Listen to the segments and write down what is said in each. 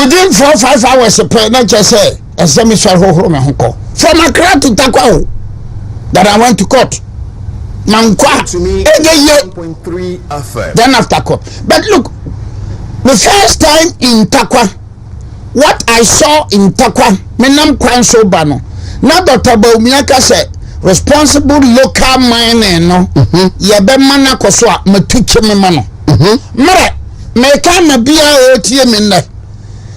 within 4-5 hours not just say a semi-short from Accra to Takwa that I went to court. Mankwa then after court. But look, the first time in Takwa, what I saw in Takwa, menam kwan so bano. Now Dr. Baumiaka said responsible local mining no ye be mana koso a matuche me mano mere me ka na bia o tie me nne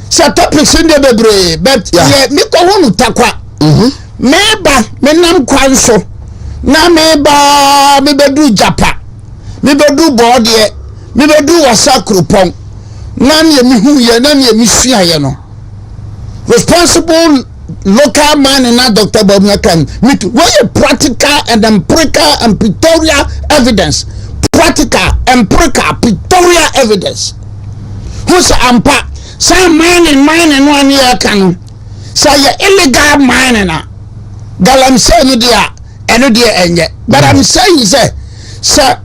sa topics inde bebre but ye mi ko hunu Takwa meba menam kwan so na meba me bedu japa me bedu board me bedu wasa krupon na ye mi hu ye na ye mi sua ye no responsible local man and not Dr. Baumiaka me too. What is practical and empirical and pictorial evidence? Practical, empirical, pictorial evidence. Who's ampa? Some mining 1 year can say illegal mining. That I'm saying there, and there, but I'm saying, sir,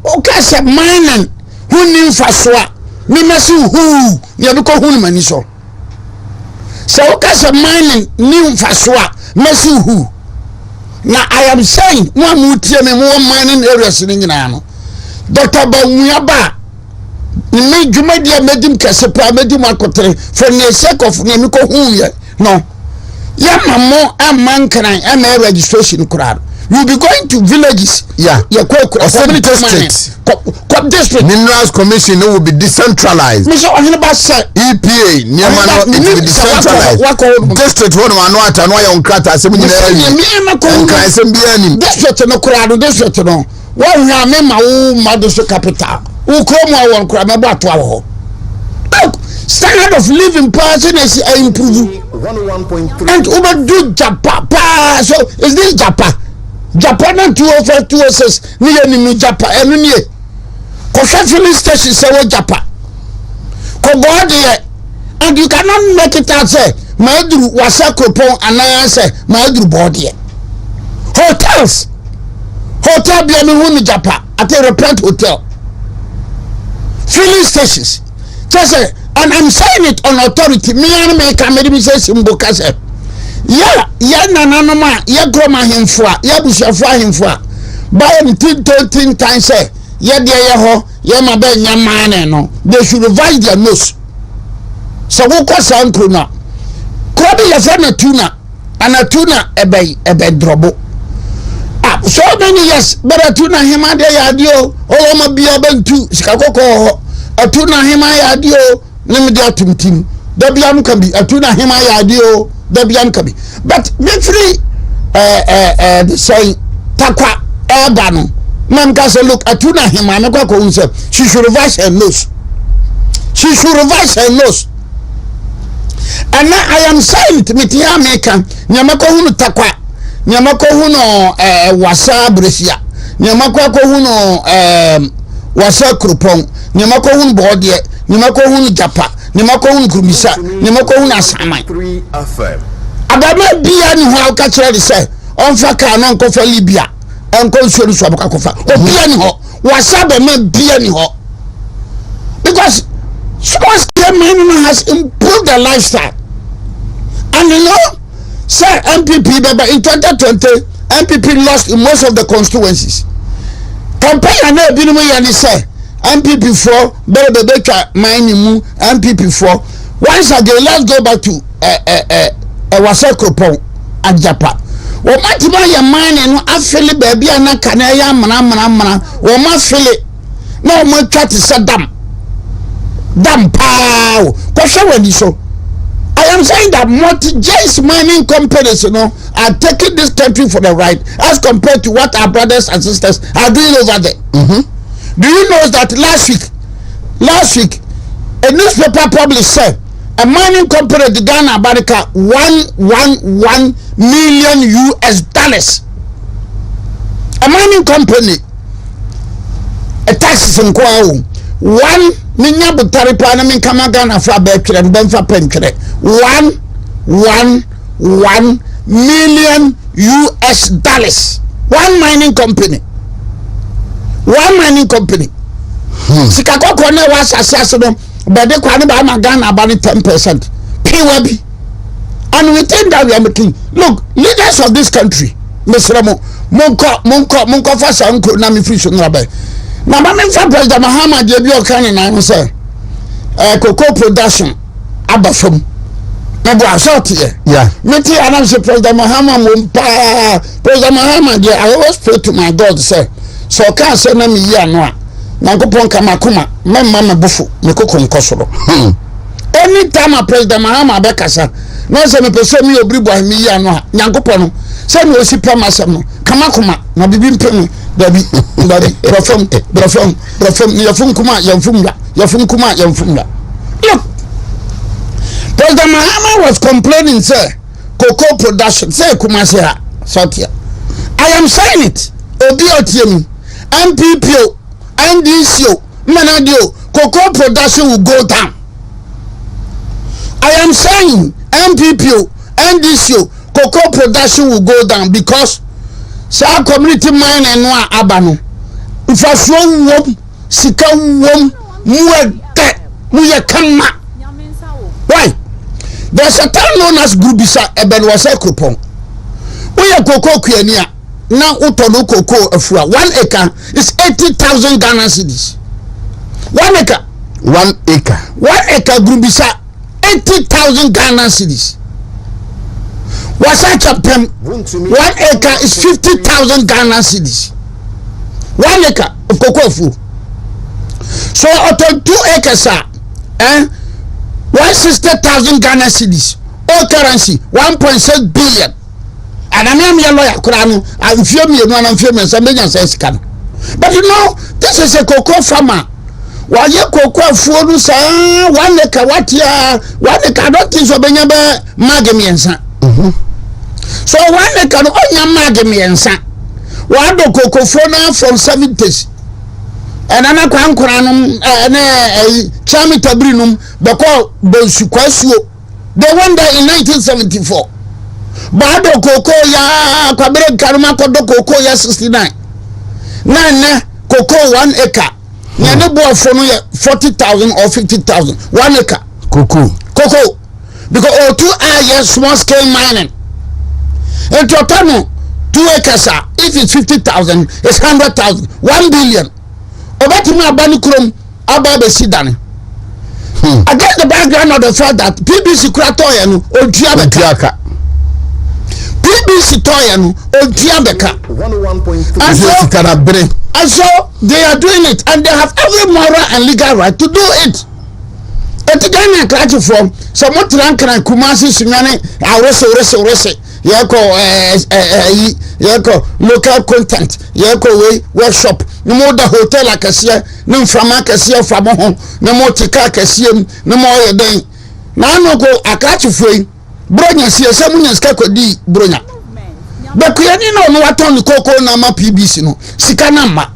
okay, sir, mining who knew Faswa, me must who, you look at who maniso. So okay, mining new Faswa, mess who. Now I am saying one would tell me more mining areas in England. Dr. Baumiaba, made you made him Casapa, made him Macotre for the sake of Nemiko who no. Yamamo and man can I am a registration crowd. You'll be going to villages. Yeah, district. Minerals Commission will be decentralized. EPA, it will be decentralized. District one and why on Krata, district no crowd, district no. One Yamema, Madoso capital. Who come one crab about 12. Standard of living person is improving. 101.3 and over do Japa. So is this Japa? Japan 204 206 ni Japa enu Kosha filling station say what Japa. Kogo there and you cannot make it out say Maedru Wasako Pon and say Maedru board here. Hotels. Hotel be any Japa at a repent hotel. Filling stations. Just say and I'm saying it on authority. Me and me can maybe say Simboka say. Ya nananoma ya groma himfua ya bushafua himfua buy him 13 times say ya de ya ho ya ma be nyamane no they should revise their nose so wo ko sankro na ko be ya fa na tuna ana tuna ebe drobo so many years but tuna hima de ya dio o ma bia bantu sikakoko ho atuna hima ya dio nim de atumtim da bia mu kan bi atuna hima ya dio da bia kan bi but me free say Takwa Ebano man can say look atuna hima me kwa ko unse she should revise her nose and now I am saying to me tia American nyamako hunu Takwa nyamako hunu wasa bresia nyamako hunu wasa krupon nyamako hunu bodie nyamako hunu Japa nyamako hunu Kurumisa nyamako hunu Asamai abama bia ni ho ka kire say onfa ka no nkofa Libya enko nsuo so aboka kofa obia ni ho wasaba ma bia ni ho because small scale mining has improved their lifestyle and you know sir MPP in 2020 MPP lost in most of the constituencies campaign na ebi no ya ni say MPP for better mining mu MPP for once again let's go back to Wasakropon and Japa. Wo matima ya mine no afele baabi anaka na ya mana wo ma fele na wo ma twati sadam pao ko hwe so I am saying that multi-J's mining companies are taking this country for the ride as compared to what our brothers and sisters are doing over there. Do you know that last week a newspaper published said a mining company in Ghana America $111 million. A mining company, a taxes in Kwao, 1 million butari panami kama Ghana for Bekre and Benfa Penkre, $111 million. One mining company. Sikako kone was assassin. But they can't buy my gun about 10%. Kewabi. And we think that we are making. Look, leaders of this country, Mr. Munko Fasa Unko Nami Fish Nabe. Now, President Mahama Debio Kanye and say, cocoa production, Abafum. Never shot here. Yeah. Meti announce President Mahama President Mahama, I always pray to my God, say, so can't send me here no. Nankopon kamakuma, mama bufu, mekoko nkosoro. Anytime a President Mahama bekasa, no se me pese mi obribo ahimi here no. Nankopon, se me osi pamasem no. Kamakuma, na bibi mpemu, dabi, brofom, yafum kuma. Look, President Mahama was complaining, sir, cocoa production, say Kumasi ha, Sotia. I am saying it. Obiotiem, MPPO, NDCO, Manadio, cocoa production will go down. I am saying MPPO, NDCO, cocoa production will go down because sa community mine and one abano. If I show wom, sika wom, muye kama. Why? There's a town known as Grubisa Ebenwase Kupon. We are cocoa kuenia. Now utono cocoa afua. 1 acre is 80,000 Ghana cedis. 1 acre. 1 acre. 1 acre Grubisa 80,000 Ghana cedis. Wasacha pem 1 acre is 50,000 Ghana cedis. 1 acre of cocoa afu. So out 2 acres are 160,000 Ghana cedis. All currency 1.6 billion. And I am your lawyer, Kurano. I'm filming you, and I'm filming something else. But you know, this is a cocoa farmer. While your cocoa food, sir, 1 acre, what ya, 1 acre, I don't think so. Benyabe Magamiansa. So 1 acre, oh, ya Magamiansa. What do cocoa from 70s? And I'm not Kurano, and a Chamitabrinum, because Bonsuquasu. They went there in 1974. Bado koko ya kwabere karuma kodo koko ya 69. Nana koko 1 acre. Nyane bo fono ya 40,000 or 50,000. 1 acre. Cocoa. Because all 2 are small scale mining. And total 2 acres if it's 50,000, it's 100,000. 1 billion. Obatimi abani krom ababe sidane. Against the background of the fact that PBC Kratoya no Oduabeka. PBC Toyanu Oduabeka. 101.3. And so they are doing it, and they have every moral and legal right to do it. And again, I catch you from some more Trankran Kumasi Sunani, Rese. Yako local content, Yako workshop, no more the hotel like a seer, no from a seer from home, no more Tika Cassium, no more a day. Now no go a catch you free. Bronya see someone is Kakodi Bronya. But we know what on the cocoa nama PBC no Sikanama.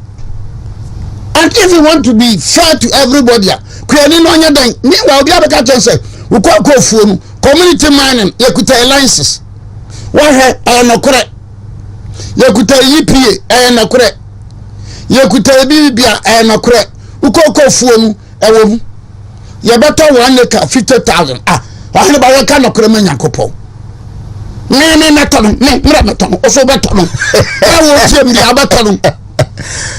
And if you want to be fair to everybody, Kuyani no nya dan. Meanwhile, the other catch say, we call phone community mining, Yakuta alliances. What I no correct. Yakuta EPA, I no correct. Yakuta Bibia, I no correct. We call phone, you better 1 acre 50,000. I never can no cremanya couple. Me meton, also better. I will tell the abaton.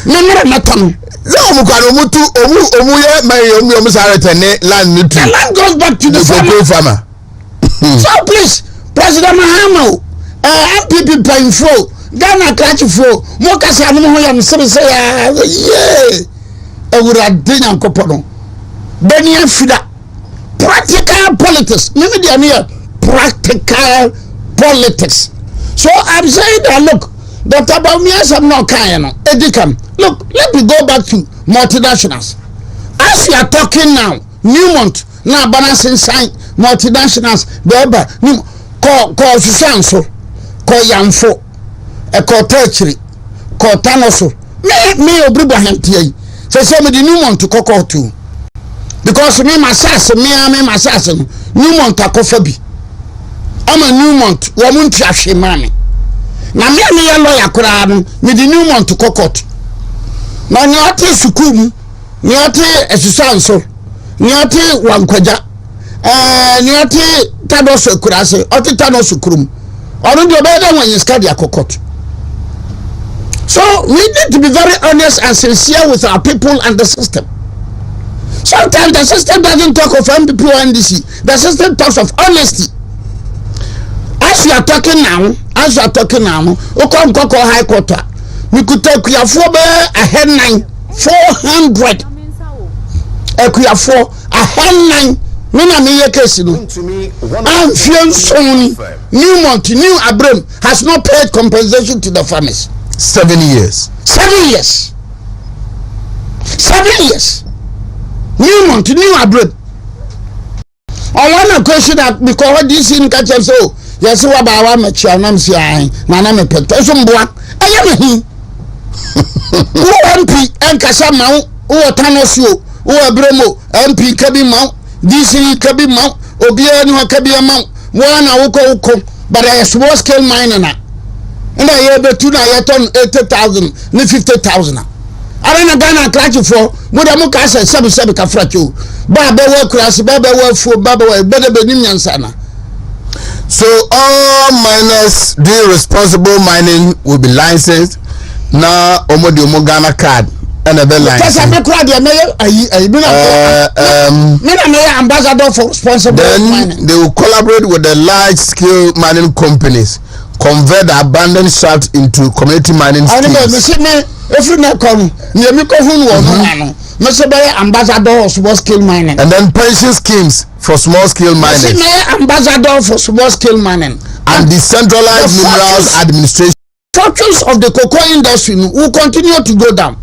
Me meton. Mutu Omuya, my land goes back to the farmer. So please, President Mahama, MPP paying for Ghana catch for Mokas and say, I would have dinner couple. Benny and Fida. Practical politics. Maybe they are near practical politics. So I'm saying that look, Dr. Baumias I'm not kind of Edicam. Look, let me go back to multinationals. As we are talking now, Newmont now balancing sign multinationals, Beba, call Susanso, call Yamfo, a call Tertiary, call Tanoso. Me Obribaham Tia. So somebody Newmont to Coco too. Because me assassin, me assassin, Newmont Tacofabi. I'm a Newmont, Wamunti Ashimani. Now me a lawyer crowd, me the Newmont to Cocot. Now Niati Sukum, Niati Esusanso, Niati Wankwaja, niati tado so kurase oti tado so kurum onu de obeda wan yiska dia kokot. So we need to be very honest and sincere with our people and the system. Sometimes the system doesn't talk of MPP or NDC. The system talks of honesty. As you are talking now, Okon Koko High Court, we could take your 400 Equiafo a hen Nina me case no. I'm feeling soon. New Abram has not paid compensation to the farmers. 7 years. 7 years. 7 years. New Abram. I want to question that because this in catch so yes, what about one match? I'm saying, Nana Peterson Bois. I am him. Who MP and Casama, who Tanosio, who Abramo, MP Kabi Mount, DC Kabi Mount, Obiano Kabi Mount, one Oko, but I small scale miner. And I have a tuna yet on 80,000, 50,000. I don't know Ghana catch you for what I'm going to say, Sabi Fratu. Baba work class, Baba work for Baba, better Benimian Sana. So all miners doing responsible mining will be licensed. Now Omodi Ghana card and a bell license. Ambassador for responsible mining. They will collaborate with the large scale mining companies, convert the abandoned shafts into community mining schemes. If you not come, you make a ambassador for small scale mining. And then pension schemes for small scale mining. Ambassador for small scale mining. And decentralized minerals administration. Fortunes of the cocoa industry will continue to go down.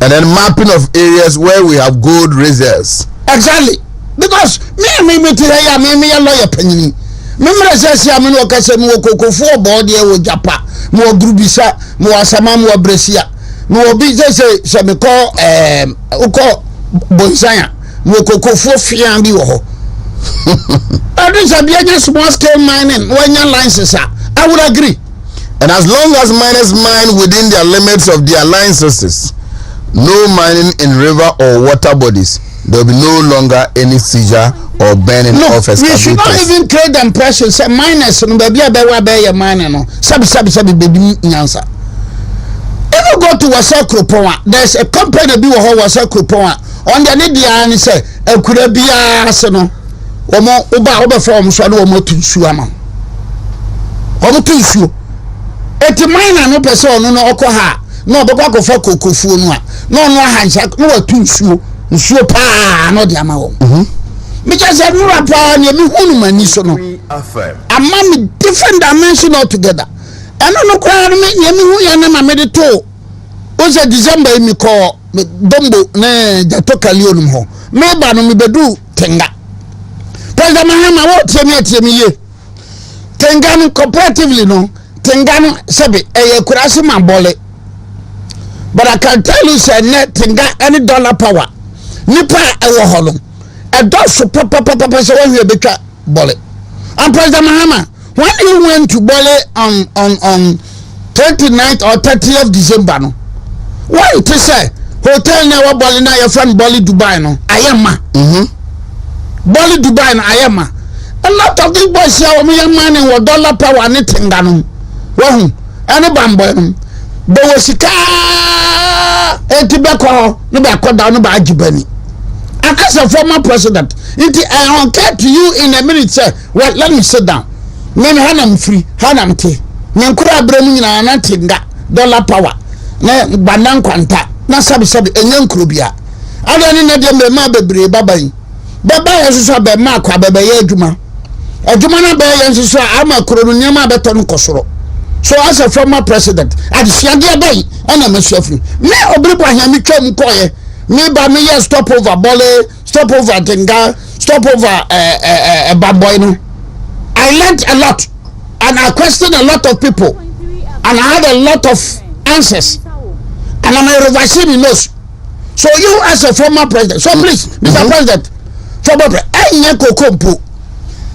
And then mapping of areas where we have gold reserves. Exactly. Because me today, me a lawyer penny. Remember, says I mean, okay, say more cocoa for body with Japa, more Grubisa, more Asama, more Brescia, more business, say, me call Uko Bonsaya, more cocoa for Fiambi. This is a small scale mining when your licenses are. I would agree. And as long as miners mine within their limits of their licenses, no mining in river or water bodies, there will be no longer any seizure or burning of excavators. We should not even create the impression say miners no baby abaya mining no sabi baby nyansa. If you go to Wasa Kropon, there's a company be Wasa Kropon on the media and say e kura bia ase no omo oba form so na omo tunsu ama omo tunsu eti miner no person no okọ ha no obekwa ko fa kokofuo no a no ahancha no watunsu nsuo pa no de ama wo me just say no pa na me hunu mani so no amma me different dimension altogether eno no kwa me hu ya na me de to o se December mi ko dombo na jato kalionum ho me ba no me bedu tenga president mahama wo tie me ye tenga no cooperatively no tenga no sebe eye kurase mabole. But I can tell you, say net tinga any dollar power. Nipa ewo holum. A dosu papa so when you betra Bole. And President Mahama, when he went to Bole on 29th or 30th December, no, what to say? Hotel na wa Bole na your friend Bole Dubai no. Ayama. Bole Dubai no ayama. A lot of these boys here we money with dollar power ni tinga no. Wo any bambo there was a car tobacco no be akoda no ba ajibani. And as a former president, I will get to you in a minute, sir. Well, let me sit down. Name Hanam free, Hanam tea. Nankura Bremin and Antinga, dollar power. Na Banan Quanta, na sabi and young Krubia. I don't know them Mabe Babai. Baba has a be Mark Ababe Juma. A Jumana Bay and so I'm a Kurunima Beton Kosoro. So as a former president, I see Bay and I'm a suffering. Me Obripa Yamikom Koye. Me by me stop over Bole, stop over Tenga, stop over Baboino. I learned a lot and I questioned a lot of people and I had a lot of answers and I'm a reversing in those. So you as a former president, so please, Mr. President, former president, Kompo,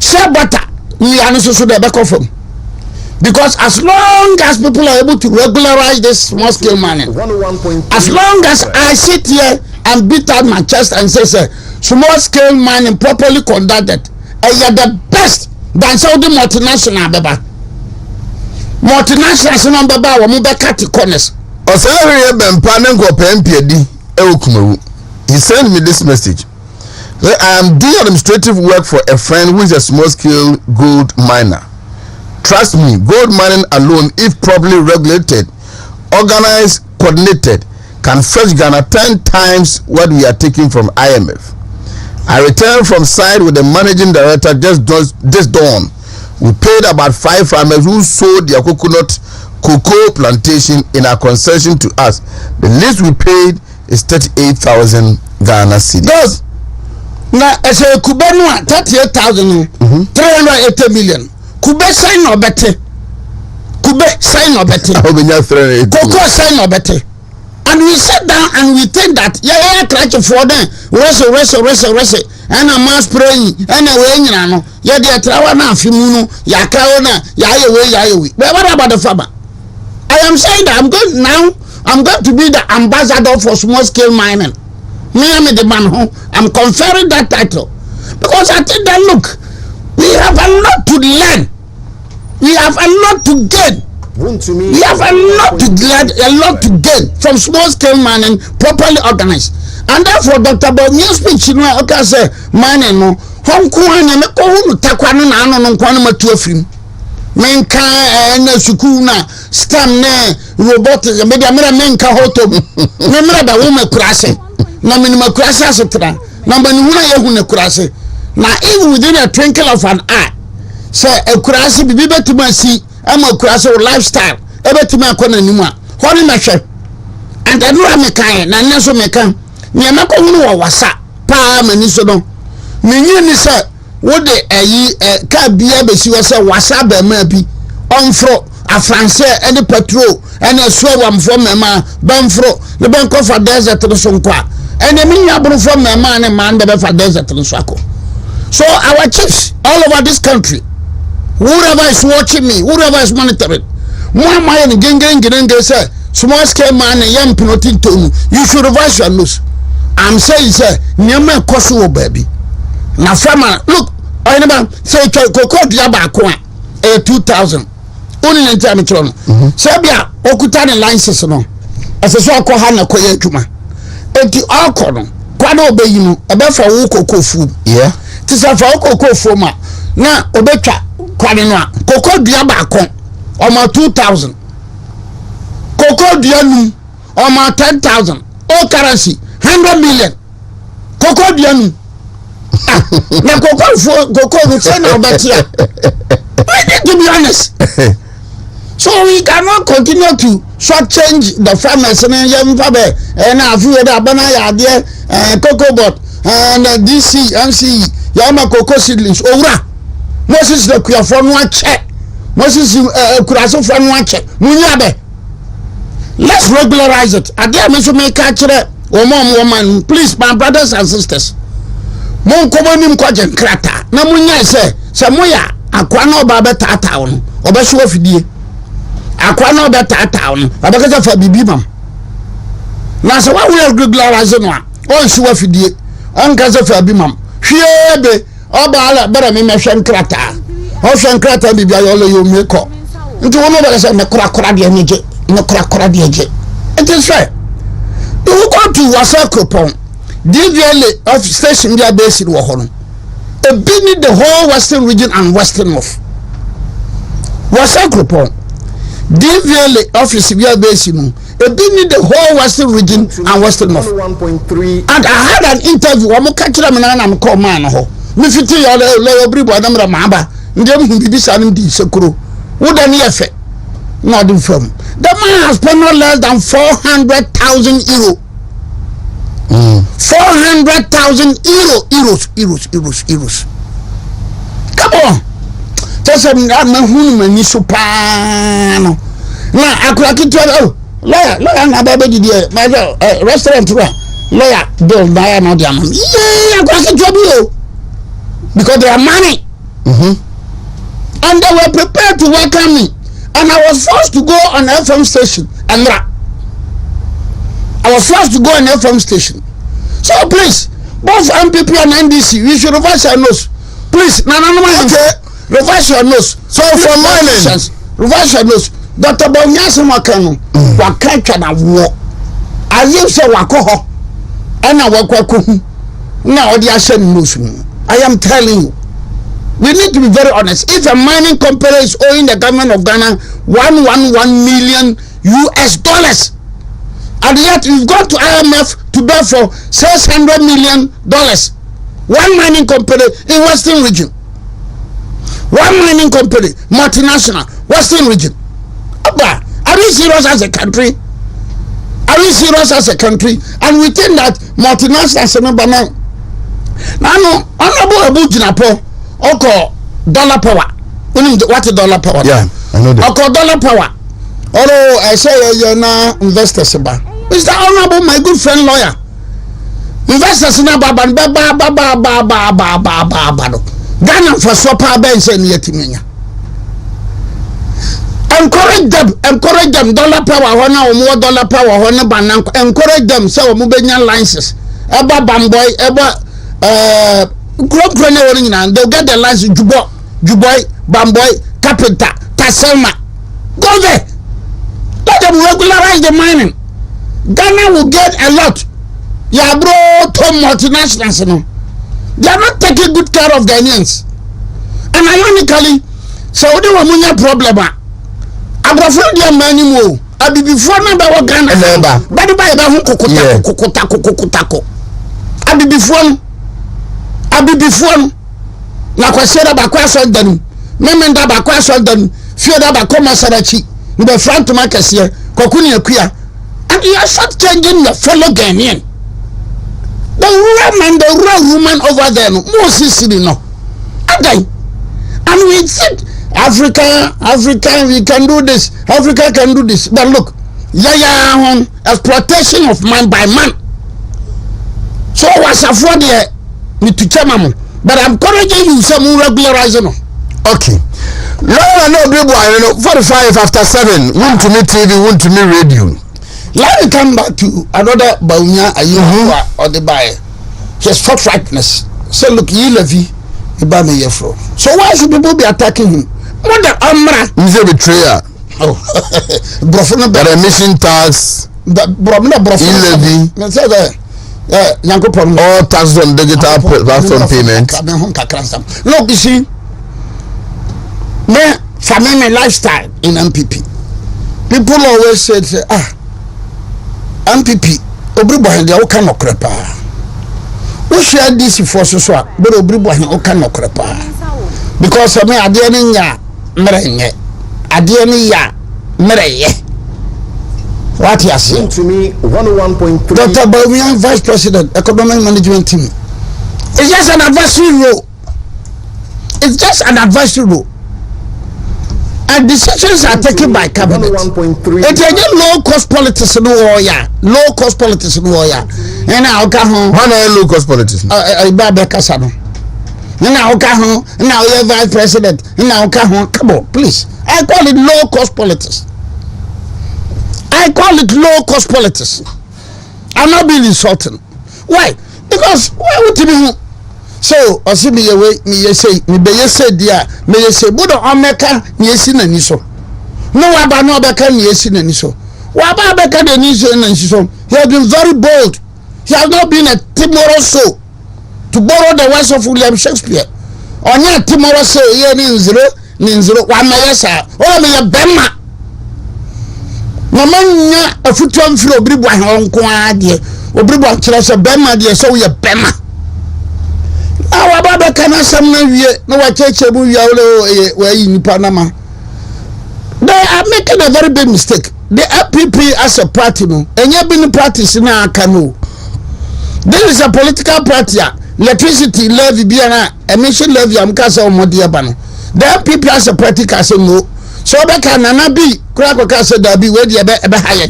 share butter, we are not so back of him. Because as long as people are able to regularize this small scale mining, as long as I sit here and beat out my chest and say, small scale mining properly conducted the best than Saudi multinational beba. Multinationals no beba wo mo be cut corners. Osare bempa ne go pempiedi ewukumewu. He sent me this message. I am doing administrative work for a friend who is a small scale gold miner. Trust me, gold mining alone, if properly regulated, organized, coordinated, can fetch Ghana 10 times what we are taking from IMF. I returned from site with the managing director just dawn. We paid about 5 farmers who sold their cocoa plantation in our concession to us. The least we paid is 38,000 Ghana cedis. Na ese kubenu 38,000 380 million. Kube sign no bete. Kube sign no bete. Cocoa sign no bete. And we sat down and we think that yeah try for them rest and a mass praying and away no yeah they trawa na afimu no ya kawo na ya we but what about the farmer? I am saying that I'm going to be the ambassador for small scale mining. Me am the man who I'm conferring that title because I think that look, we have a lot to learn, we have a lot to gain. We have a lot to gain from small scale mining properly organized. And therefore Dr. Bob new speech you know okay say mining no hon ko anya me ko hu takwa no na no nko no matu afrim menka na suku na stam na robot me dia menka hotom me mera da wo makurase na me makurase asetra na bani hu na ye hu na kurase na even within a twinkle of an eye say akurase bibi betuma si ama kurase lifestyle ebetuma akona nimu a honi mehwe and I know me kan na nso me kan me ma ko hunu wo wasa pa mani so no me ni say wo de ayi ka bia besi wo say wasa ba ma bi onfro a français and petrol and a so wam from mema banfro le ban ko fa desert so nkwa and me nya bro from mema ne man be fa desert so akọ. So our chiefs all over this country, whoever is watching me, whoever is monitoring, more money and say small scale man and young pinotin to you should revise your news. I'm saying say nyama koso baby. Na farmer look I never say cocoa diaba ko 2000 only in time tron. Say bia okuta ne license no. Ase so akọ ha na koye adwuma. Enti akọ no kwado obeyi no ebe fa wo cocoa food. Yeah. Tisa fa wo cocoa food ma na obetwa kwade no a cocoa diaba ko o 2000. Cocoa dianu o 10,000. All currency 100 million. Cocoa dianu. Na cocoa we say now but here. I need to be honest. So we cannot continue to shortchange the farmers and I feel that banana there cocoa bot and DC MC Yama cocoa seedlings owra Moses the kuya for one check Moses kuraso for one check munyabe. Let's regularize it. Again, me so make catch it. Woman, please, my brothers and sisters. Mon komonim kwajen krata. Na munya se moya akwa na oba tata on. Oba so afidie. Akwa na oba tata on. Oba ka fa bibi mam. Na se wa we regularize no a. On so afidie. On ka fa bibi mam. Hwebe oba ala bara me hwen krata. O hwen krata bibi ayo le yo meko. Nti wono ba se me kura de nje. No kura de nje. It is fair. You go to Wasakopon, DVLA of station they are based in Wahon. A big the whole western region and western north. Wasakopon, DVLA office we are based in a big the whole western region and western north. 1.3. And I had an interview. I'm catch them and I'm call man. Me fit your every boy number mamba. Ndem bibi sanim di sekuro. Would any effect? Not in firm. The man has spent no less than 400,000 euro. 400,000 euros. Come on. Just a man so pan. Now I could tell lawyer na baby dear my restaurant lawyer bill buy no dia mom. Yeah, I could tell you because they are money. And they were prepared to welcome me. And I was forced to go on an FM station and I was forced to go on an FM station. So please, both MPP and NDC, you should reverse your nose. Please, okay. Reverse your nose. So for mining, reverse your nose. Dr. Bonyasi Makano, Wakaka na war. As you say, Wakoho, and I work now the Asian Muslim. I am telling you, we need to be very honest. If a mining company is owing the government of Ghana $111 million, and yet you've gone to IMF to beg for $600 million. One mining company in Western region. One mining company, multinational, Western region. Abba, are we serious as a country? Are we serious as a country? And we think that multinationals are not now. Now, honorable Abu Jinapo, Oko dollar power. What is dollar power? Yeah, I know that. Oko dollar power. Although I say you're now investors, Mr. Honorable, my good friend lawyer. Investors in Ghana for super bench and yet. Encourage them, dollar power, or more dollar power, encourage them, so Mubenian licenses. Eba Bamboy, Crop Grenade, and they'll get the license Juboy, Bamboy, Carpenter, Taselma. Go there. Let them regularize the mining. Ghana will get a lot. Yeah, bro, to multinationals, they are not taking good care of Ghanaians. And ironically, Saudi Wamunya problem. I go from the money more. I be before number one Ghana. But by the Kokotako. I be before. Na kwa sera ba kwa so dan. Memenda ba kwa so dan. Fieda ba koma sarachi. The front to market here. Kokuni akuya. And you are shortchanging your fellow Ghanaian. The rural man, the rural woman over there, Moses, no. And we said, Africa, we can do this. Africa can do this. But look, exploitation of man by man. So what's afford there? Need to tell me. But I'm encouraging you some regularizing. Okay. No, 45 after 7. WONTUMI TV, WONTUMI Radio. Let me come back to another Baunya Ayuhua or the buyer. His forthrightness. So look, you levy, you buy me your floor. So why should people be attacking him? What the Amra? He's a betrayer. Oh, Brofuna, but emission tax, Bromina Brofuna levy. All tax on digital platform payment. Look, you see, me family lifestyle in MPP. People always say, MPP, Obribo they all cannot crepa. Who share this for so but Obribo all cannot crepa. Because of me, I didn't ya merenge. I didn't ya mereye. What you say? To me, 101.3. Dr. Baumian, Vice President, Economic Management Team. It's just an advisory role. It's just an advisory role. And decisions are taken by cabinet. It's a low cost politics in the warrior. Low cost politics in the warrior. And now, low cost politics. Now, you're Vice President. Now, come on, please. I call it low cost politics. I call it low cost politics. I'm not being insulting. Why? Because why would you be? So, I see me away, me say, me be say, dear, me say, Buddha Omeka, Yesin and Niso. No, about no Beka, Yesin and Niso. What about Beka and Niso and Niso? He has been very bold. He has not been a timorous soul to borrow the words of William Shakespeare. On your timorous soul, ye ninzero, 1 mayasa, or me a bema. No man, a foot on flow, Bribwa Hong Kong, dear, or Bribwa Chelsea Bema, dear, so we a bema. Our Baba cannot summon you. No, I take a movie where in Panama. They are making a very big mistake. The FPP as a party, no, and you've been practicing our canoe. This is a political party. Electricity levy, emission levy, I'm Casa Modiabano. The FPP as a party, no. So that can be crack a casa that be where the high.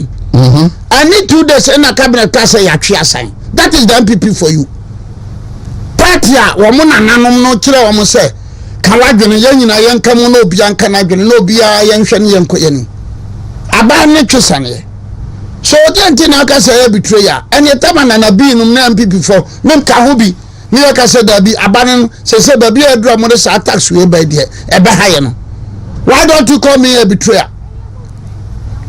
I need 2 days in a cabinet casa yachia sign. That is the MPP for you. Partia wamuna nanom no kire wamo se kawadwene yanyina yenka mu no bia nka na dwene no bia yenhwe ne yenko yani aba ne twesane So then tina ka say betrayer and ye tama na bi num na MPP for nem ka ho bi me ka say da bi abanen say baby adura mo sa tax we ba de e be haye no. Why don't you call me a betrayer?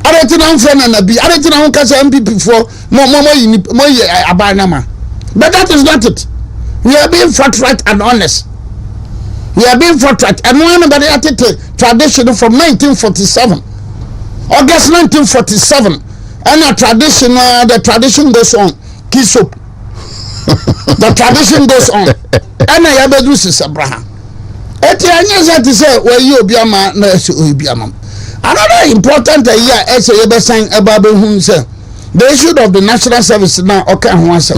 I don't know friend na bi I don't know ka say MPP for mo abanama. But that is not it. We are being forthright and honest. We are being forthright and one about the tradition from 1947. August 1947. And the tradition goes on. Kiss up. The tradition goes on. And I have a do is Abraham. Etianya to say, well, you be a man, no, you be a man. Another important year, as a ever sang about whom say the issue of the national service now okay once.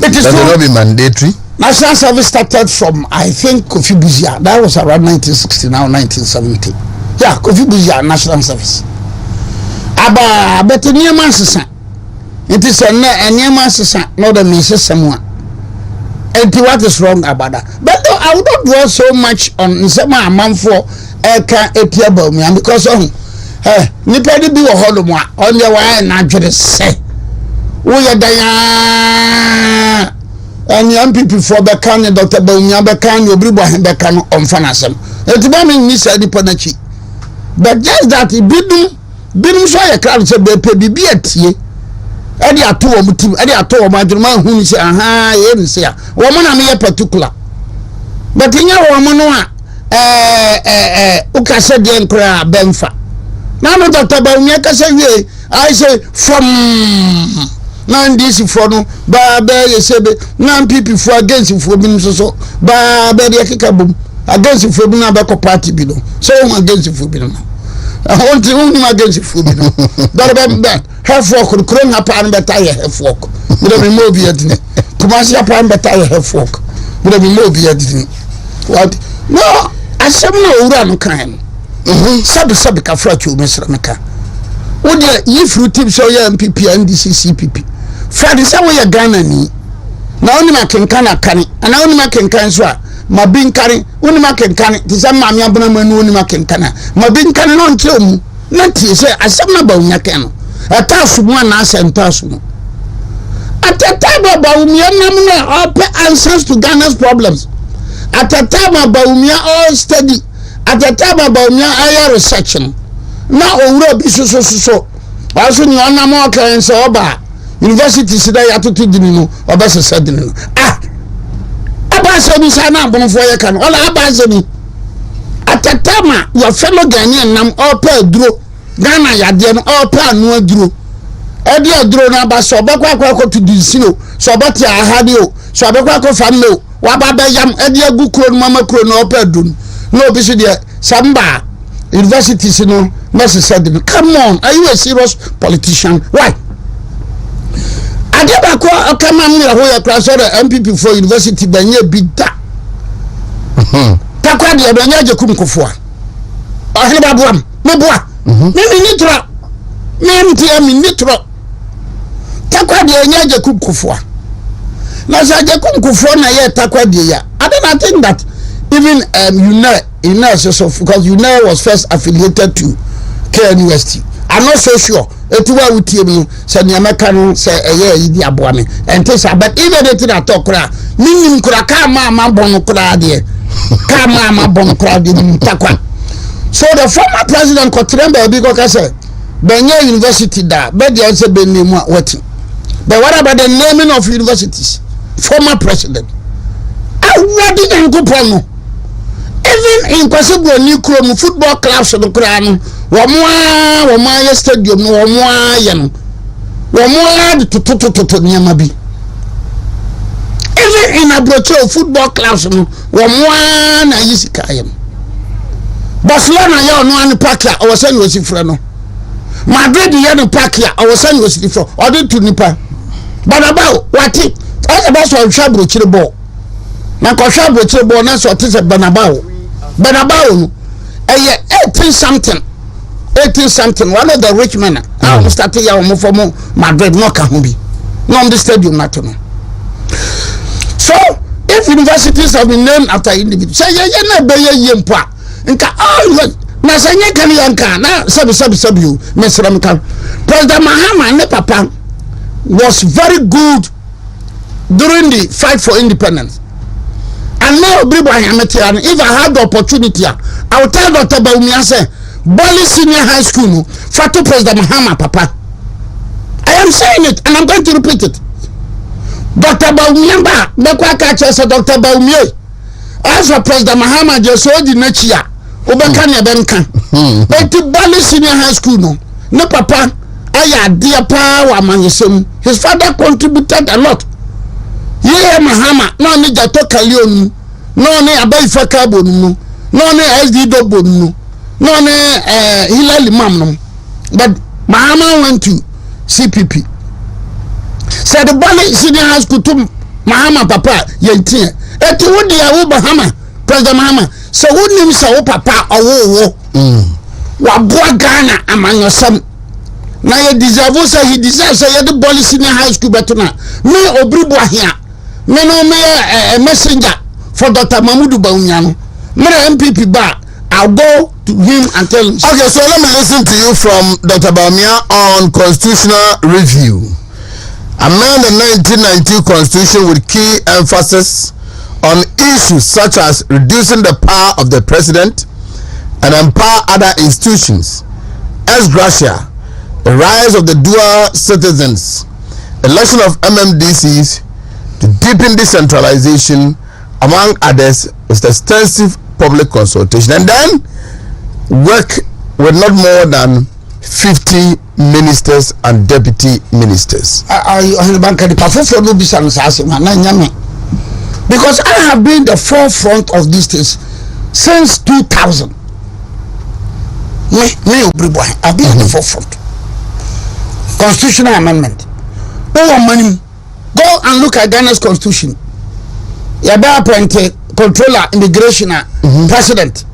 It is not be mandatory. National service started from I think Kofi Buzia. That was around 1960 now 1970. Yeah, Kofi Buzia national service. But near Mansasa, it is a near Mansasa, not a Mrs. Someone. And what is wrong about that? But no, I would not dwell so much on some amount for about me because nipadi bi wo hodo mo on the way na dwere se wo ye dan and MPP for the can Dr. Bawumia be kan obri bo be kan on fanasem etiba me ni sa dipo na chi but just that bidum so ye crowd se be pe bibi atie e dey ato wo mutim e dey ato wo madwuma ma hu ni se aha ye ni se a wo mo na me ye particular but nya wo mo no a ukase de nkra bemfa na no Dr. Bawumia kase wie I say from now this for no ba you say now people for against for bim so ba be de kikabum against for bim na be ko party bi no so against for bim no I want to against for bim no that be have work kro na pa na beta ye have work we dey mo bi adini kuma sia pa na beta ye have work we dey mo bi adini what no asem na owura no kan sabi ka fra chu mesra meka wo de yi fruit so ya MPP NDC CPP fra de say wo ya Ghana ni na oni ma kenkan akane ana oni ma kenkan so a ma bin kare oni ma kenkan ti say ma me abona manu oni ma kenkan ma bin kare no nche mu na ti say asem na Bawumia kan no ata sumu na asenta sumu atata Bawumia nam na open answers to Ghana's problems at the time Bawumia all study at the time Bawumia higher research now owura bi so aso ni ona mo kan se oba university sida ya tutu dini no oba se dini no aba se bi sa na bonfo ye kan ola aba se ni at the time your fellow Ghanaian nam all pa duro Ghana ya de no all pa no aduro e de aduro na ba so oba kwa to disino so oba ti ahade o so oba kwa family o wa baba yam e de agu kro no mama kro no all pa dun no obi so de samba universities no necessary. Come on, are you a serious politician? Why? Adeba ko akama mira ho ya klaso de MPP for university banye bida. Takwa de banye je kum kofo a. Ahle babuam, me boa. Me nitro. Me mtia me nitro. Takwa de nya je kum kofo a. Na sa je kum kofo na ye takwa de ya. I don't think that even so because was first affiliated to KNUST. I'm not so sure. Etuwa utie me say ni America no say eye yi aboa me. Ente say but even it na talk kra. Minim kra ka ma bon kra de. Ka ma bon kra de takwa. So the former president Kotremba Obi go say Benye University da be dey say be name what. But what about the naming of universities? Former president. Awadi enkopo no. Even impossible new chrome football clubs no kra no wo mo stadium no wo mo ye no wo mo to nyama bi even in abrocho football clubs no wo mo na yisika ye Barcelona ya no an park ya o say no sifre no Madrid ya no park ya o say no sifre o de to nipa badaba wati o ba so hwa brochire ball na ko hwa brochire ball na so tese Banabao no 18 something one of the rich men I started ya mo for Madrid no ka humbi no on the stadium not no. So if universities have been named after individuals say ye na be ye mpo nka na sanye kan yanka na sabi you mesram kan President Mahama ne papa was very good during the fight for independence. And now if I had the opportunity I would tell Dr. Bawumia say Bali Senior High School Fatu President Mahama papa. I am saying it and I'm going to repeat it. Dr. Bawumia ba bekwa ka say Dr. Bawumia as for President Mahama just so di nachia obeka ne benka. But Bali Senior High School no papa aya dear pa wa manyesem. His father contributed a lot. Yeah, Mahama, no ni Jato Kalion, no ni Abaifa Kabon, no ni SD Dobon, no ni Hilali Mamnum. But Mahama went to CPP. Said the Bali Senior High School to Mahama Papa, Yentia. Eti wudi ya Mahama, President Mahama. So wudi msa papa awo wabua Ghana among yourself. Na ye deserve say he deserves say the Bali Senior High School betuna. Me obribwa here. Me no me a messenger for Dr. Mamudu Bawumia. Me MPP ba, I'll go to him and tell him. Okay, so let me listen to you from Dr. Bawumia on constitutional review. Amend the 1990 constitution with key emphasis on issues such as reducing the power of the president and empower other institutions. Ex gratia, the rise of the dual citizens, election of MMDCs, to deepen decentralization, among others, is extensive public consultation, and then work with not more than 50 ministers and deputy ministers. Because I have been the forefront of these things since 2000. I've been at the forefront. Constitutional amendment. Money. Go and look at Ghana's constitution. You better appoint controller, immigration, president.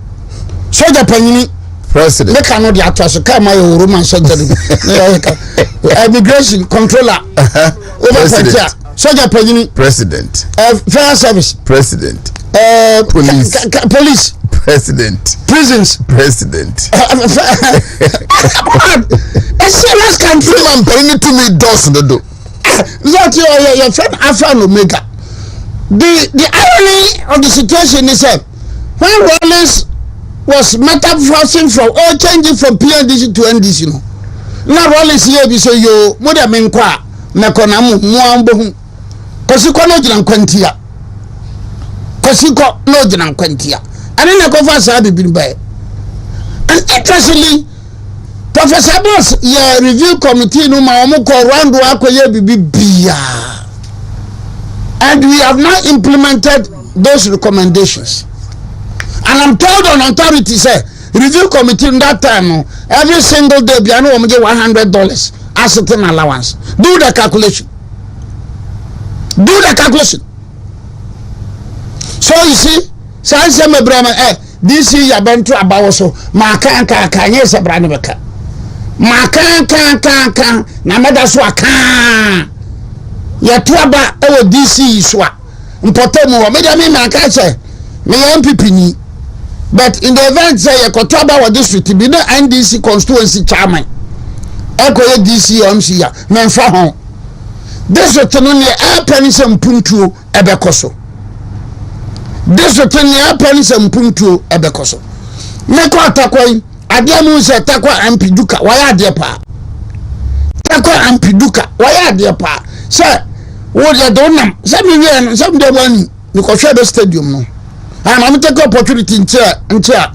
Soldier Panini, president. They cannot be actors. So come my Roman soldier. Immigration controller, president. Soldier Panini, President. Fire service, president. Police, police, president. Prisons, president. A serious country. Man, paying to me does the do. That your friend Alpha and Omega. The irony of the situation is that when Rollins was metamorphosing from all changing from PNDC to NDC, now Rollins here be so you would have been qua Mekonamu Muambo Kosiko no Jinan Quentia Kosiko no Jinan Quentia and then I go for Sabi bin by. And interestingly, Professor Boss, your review committee no maomuko round wakoye bibia. And we have not implemented those recommendations. And I'm told on authority say review committee in that time every single day be anu get $100 asset allowance. Do the calculation. Do the calculation. So you see, say me brama this year you been to about so maka kanye se brane beka. Maka na meda so aka ya tuaba ewo DC so a mpotemu wo media me maka che me MPP ni, but in the event say ya kotuaba wa district bi na NDC constituency chairman ekoye DC MC ya memfa ho district no ne apani se mpuntuo ebekoso district ne apani se mpuntuo ebekoso me ko atakoi adia mu se takwa MP duka waya ade pa takwa MP duka waya ade pa se wo ya donam se mi wie no se mde bani ni ko hwe be stadium no am take opportunity ntia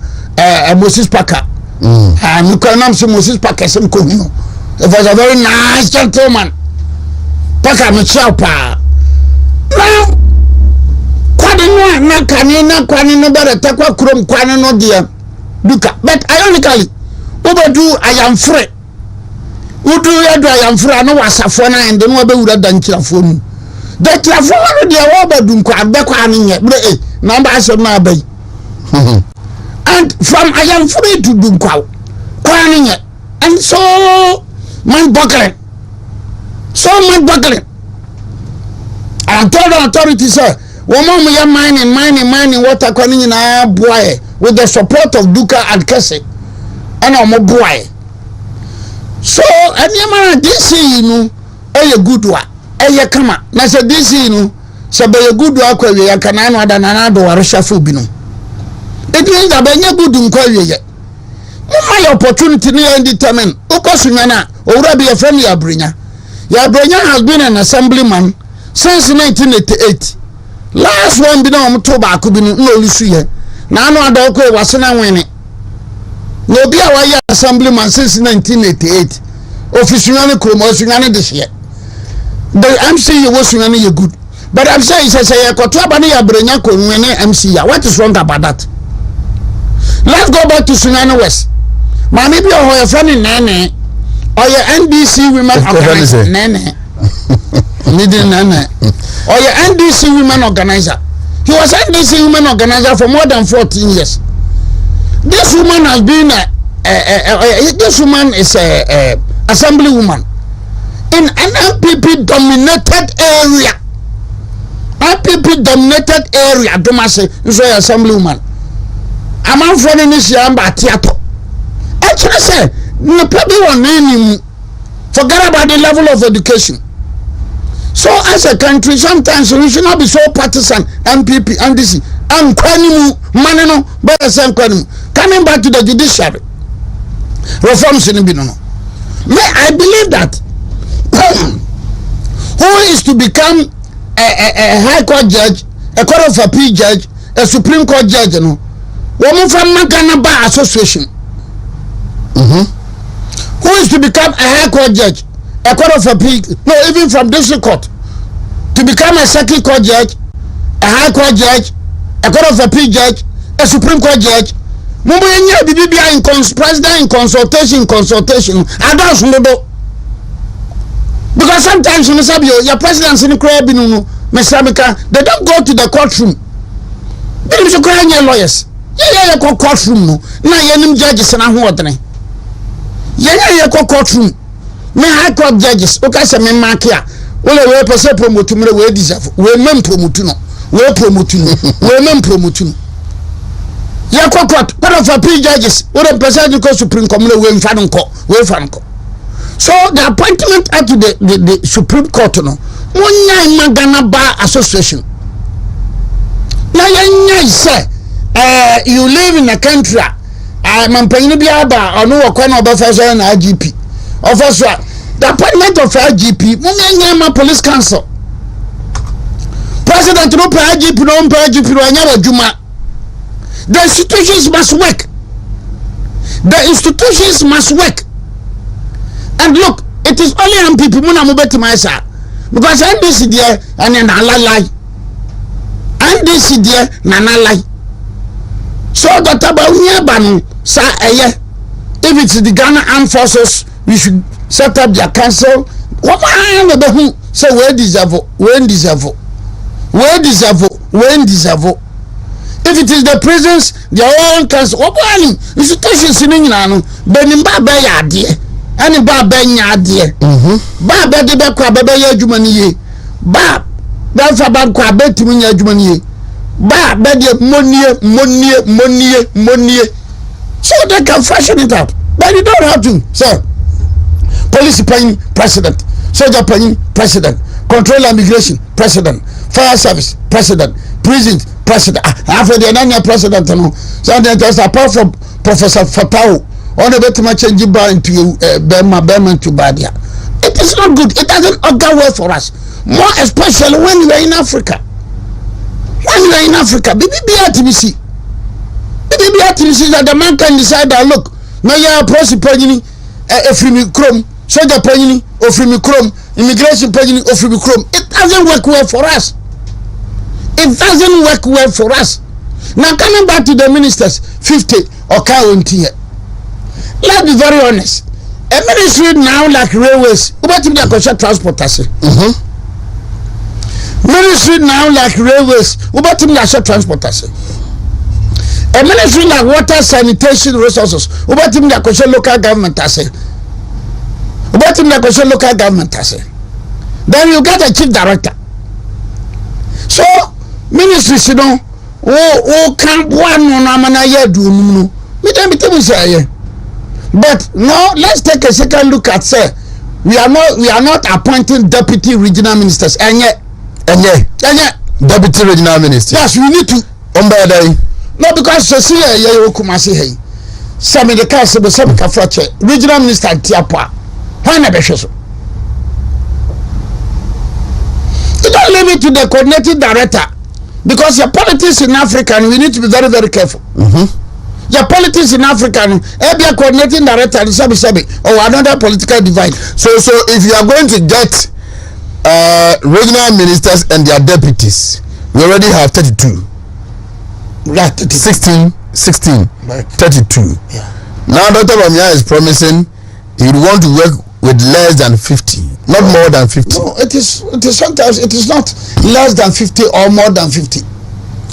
Moses Parker you can name Moses Parker some ko no. It was a very nice gentleman Parker me chow pa now kwani na kwani no bere takwa krom kwani no dia duka, but ironically obedu I am free udu yedu I am free no wasafo na ende no be wura danchirafo nu the trafo no dia wo bedu nko abekwa anye bre number asem na abai and from I am free to do kwa anye and so man boggling and told the authorities say woman we are mining water kwani na boy with the support of Duka and Kese ana omo boy so eniema DC no eye good wa eye kama na se DC no se be good wa kwa we yakana no adana do wareshafu bi no it means that benye good nkwa we ye my opportunity ni determine ukosunya na owura be friend ya brenya has been an assemblyman since 1988 last one bi na omto ba ko bi no olusu ye na anu adoko e wasena wene no bi a wa assemblyman since 1988 officially promotion this year the MC was you good but I'm saying say koto abane ya brenya ko wene MC ya what is wrong about that? Let's go back to Sunyani West. Mami bi o your friend Nene or your NDC women organizer Nene needing Nene or your NDC women organizer. He was NDC women organizer for more than 14 years. This woman has been this woman is a assembly woman in an MPP dominated area. MPP dominated area. Don't say you say assembly woman. I'm not friendly this year, but theater. Actually, say no probably one name. Forget about the level of education. So, as a country, sometimes we should not be so partisan. MPP, NDC, and Manino, but the same coming back to the judiciary reforms in Binono. I believe that who is to become a high court judge, a court of appeal judge, a Supreme Court judge, you know. Woman from Makana Bar Association. Who is to become a high court judge, a court of appeal, no, even from district court, to become a circuit court judge, a high court judge, a court of appeal judge, a Supreme Court judge. Mumenya bibia in president in consultation. I don't know. Because sometimes you know your presidents in the crowd, they don't go to the courtroom. They don't cry your lawyers. Yeah, courtroom no. Na yenim judges na ho odene. Yeah, courtroom. Me high court judges. Okay, say me mark here. Ole we pese promote me we deserve. We mem promote no. We promote no. We mem promote no. Yeah, court. Part of appeal judges. Ole pese the Supreme Court we mfa nko. We fa nko. So the appointment at the Supreme Court no. Wonya Magana Bar Association. Na yenya say you live in a country mampanyini biaba ono wakwana obafasa na IGP officer the appointment of IGP munyama police council president no IGP no IGP no anya wadwuma the institutions must work and look it is only MPP muna mubeti maisa because NDC there and na lalai NDC there na lalai. So that about Banu, sir, if it's the Ghana Armed Forces, we should set up their council. What who say where deserve? If it is the prisons, their own council. What institutions in England? Benimba Baya dear, any Barbanya dear. Baba de Bakwa Baba Jumani, Bab, that's about Quabet to me, Jumani. Ba bedi money. So they can fashion it up. But you don't have to. So police paying president, soldier paying president, control immigration president, fire service president, prisons president. After the Nanya president, no. So there's apart from Professor Fatau, on the better much change bar into Burma to Badia. It is not good. It doesn't go well for us. More especially when we are in Africa. When you are in Africa, BBBRTBC that the man can decide that look, now you are policy pagini, free chrome, soldier pagini, or free chrome, immigration pagini, or free chrome. It doesn't work well for us. Now coming back to the ministers, 50 or county. Let's be very honest. A ministry now like railways, what if they are transportation? Ministry now like railways, what in the transportation? A ministry like water sanitation resources, what in the local government say? What in the local government say? Then you get a chief director. So ministries, you know, can't one no manaya do no. Me say But now let's take a second look at say we are not appointing deputy regional ministers. Enye deputy regional minister. Yes, we need to. No, because Cecilia Kumasi hey. Some of the case of some Kafrache regional minister Tiapa. Why not be so? You don't leave it to the coordinating director, because your politics in Africa, and we need to be very, very careful. Your politics in Africa, every coordinating director and sabi or another political divide. So if you are going to get regional ministers and their deputies, we already have 32. Right, 16, right. 32. Yeah. Now Dr. Bamia is promising he would want to work with less than 50, not more than 50. No, it is sometimes it is not less than 50 or more than 50.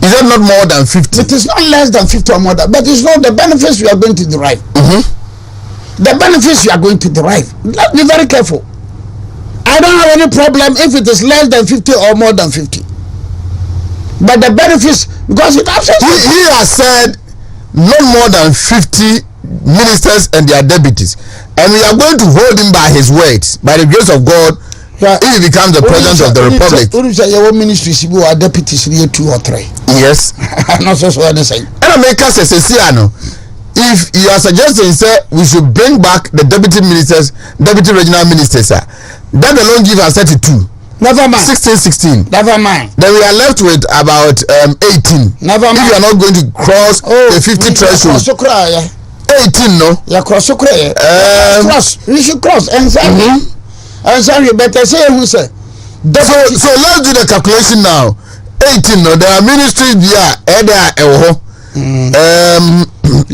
Is that not more than 50? It is not less than 50 or more than, but it's not the benefits we are going to derive. The benefits you are going to derive. Let's be very careful. I don't have any problem if it is less than 50 or more than 50. But the benefits, because it he has said not more than 50 ministers and their deputies, and we are going to hold him by his words, by the grace of God. If he becomes the president of the republic. Your ministries will have deputies 2 or 3. Yes. Not so anything. And America says, if you are suggesting, sir, we should bring back the deputy ministers, deputy regional ministers, sir, that alone give us 32. Never mind. 16. Never mind. Then we are left with about 18. Never mind. If you are not going to cross the 50 threshold. 18, no? You cross. We should cross. And sorry, better say who say. So let's do the calculation now. 18, no? There are ministries there.